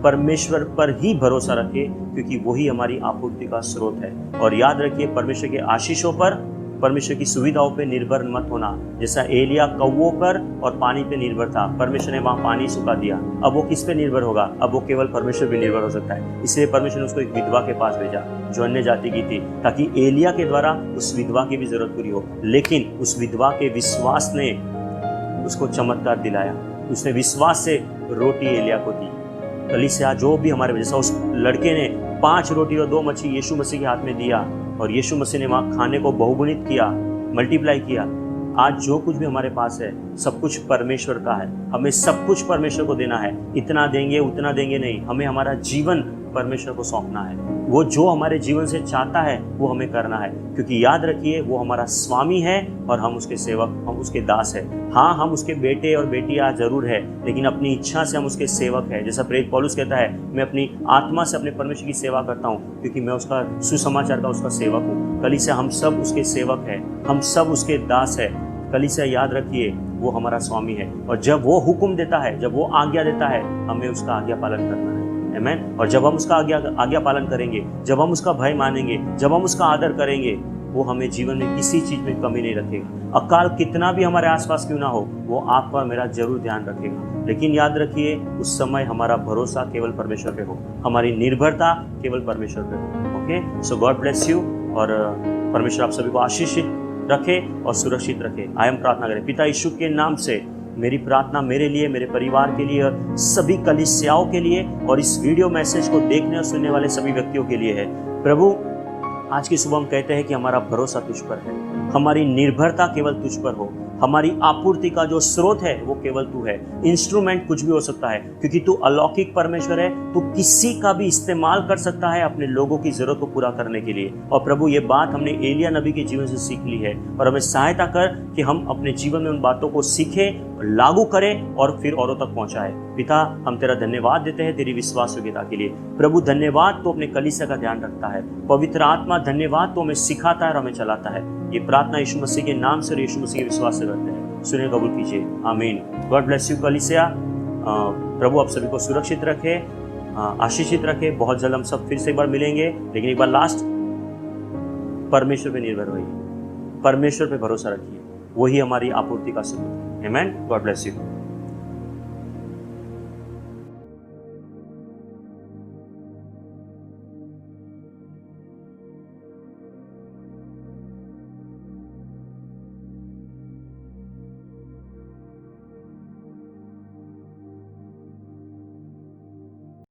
परमेश्वर पर ही भरोसा रखिए, क्योंकि वही हमारी आपूर्ति का स्रोत है। और याद रखिए, परमेश्वर के आशीषों पर, परमेश्वर की सुविधाओं पे निर्भर मत होना। जैसा एलिया कौवों पर और पानी पे निर्भर था, परमेश्वर ने वहाँ पानी सुखा दिया, अब वो किस पे निर्भर होगा? अब वो केवल परमेश्वर पे निर्भर हो सकता है। इसलिए परमेश्वर ने उसको एक विधवा के पास भेजा जो अन्य जाति की थी, ताकि एलिया के द्वारा उस विधवा की भी जरूरत पूरी हो। लेकिन उस विधवा के विश्वास ने उसको चमत्कार दिलाया, उसने विश्वास से रोटी एलिया को दी। कलीसिया, जो भी हमारे, जैसा उस लड़के ने 5 रोटी और 2 मछली यीशु मसीह के हाथ में दिया और यीशु मसीह ने वहाँ खाने को बहुगुणित किया, मल्टीप्लाई किया। आज जो कुछ भी हमारे पास है सब कुछ परमेश्वर का है, हमें सब कुछ परमेश्वर को देना है। इतना देंगे उतना देंगे नहीं, हमें हमारा जीवन परमेश्वर को सौंपना है। वो जो हमारे जीवन से चाहता है वो हमें करना है, क्योंकि याद रखिए वो हमारा स्वामी है और हम उसके सेवक, हम उसके दास है। हाँ, हम उसके बेटे और बेटियां जरूर है, लेकिन अपनी इच्छा से हम उसके सेवक है। जैसा प्रेरित पौलुस कहता है, मैं अपनी आत्मा से अपने परमेश्वर की सेवा करता हूँ, क्योंकि मैं उसका सुसमाचार का उसका सेवक हूँ। कलीसिया हम सब उसके सेवक है, हम सब उसके दास है। कलीसिया याद रखिए वो हमारा स्वामी है, और जब वो हुक्म देता है, जब वो आज्ञा देता है, हमें उसका आज्ञा पालन करना है। आमीन। और जब हम उसका आज्ञा पालन करेंगे, जब हम उसका भय मानेंगे, जब हम उसका आदर करेंगे, वो हमें जीवन में किसी चीज में कमी नहीं रखेगा। अकाल कितना भी हमारे आसपास क्यों ना हो, वो आपका और मेरा जरूर ध्यान रखेगा। लेकिन याद रखिए उस समय हमारा भरोसा केवल परमेश्वर पे हो, हमारी निर्भरता केवल परमेश्वर पे हो। Okay, so God bless you, और परमेश्वर आप सभी को आशीषित रखे और सुरक्षित रखे। आयम प्रार्थना करें। पिता यीशु के नाम से मेरी प्रार्थना मेरे लिए, मेरे परिवार के लिए और सभी कलीसियाओं के लिए, और इस वीडियो मैसेज को देखने और सुनने वाले सभी व्यक्तियों के लिए है। प्रभु, आज की सुबह हम कहते हैं कि हमारा भरोसा तुझ पर है, हमारी निर्भरता केवल तुझ पर हो, हमारी आपूर्ति का जो स्रोत है वो केवल तू है। इंस्ट्रूमेंट कुछ भी हो सकता है, क्योंकि तू अलौकिक परमेश्वर है, तू किसी का भी इस्तेमाल कर सकता है अपने लोगों की जरूरत को पूरा करने के लिए। और प्रभु, ये बात हमने एलिया नबी के जीवन से सीख ली है, और हमें सहायता कर कि हम अपने जीवन में उन बातों को सीखें, लागू करें और फिर औरों तक पहुंचाएं। पिता, हम तेरा धन्यवाद देते हैं तेरी विश्वास योग्यता के लिए। प्रभु धन्यवाद, तो अपने कलीसिया का ध्यान रखता है। पवित्र आत्मा धन्यवाद, तो हमें सिखाता है और हमें चलाता है। ये प्रार्थना यीशु मसीह के नाम से और यीशु मसीह के विश्वास से करते हैं। सुनिए, कबूल कीजिए। आमीन। गॉड ब्लेस यू कलीसिया। प्रभु आप सभी को सुरक्षित रखे, आशीषित रखे। बहुत जल्द हम सब फिर से एक बार मिलेंगे, लेकिन एक बार लास्ट, परमेश्वर पे निर्भर रहिए, परमेश्वर पे भरोसा रखिए, वही हमारी आपूर्ति का स्रोत है। आमीन। God bless you.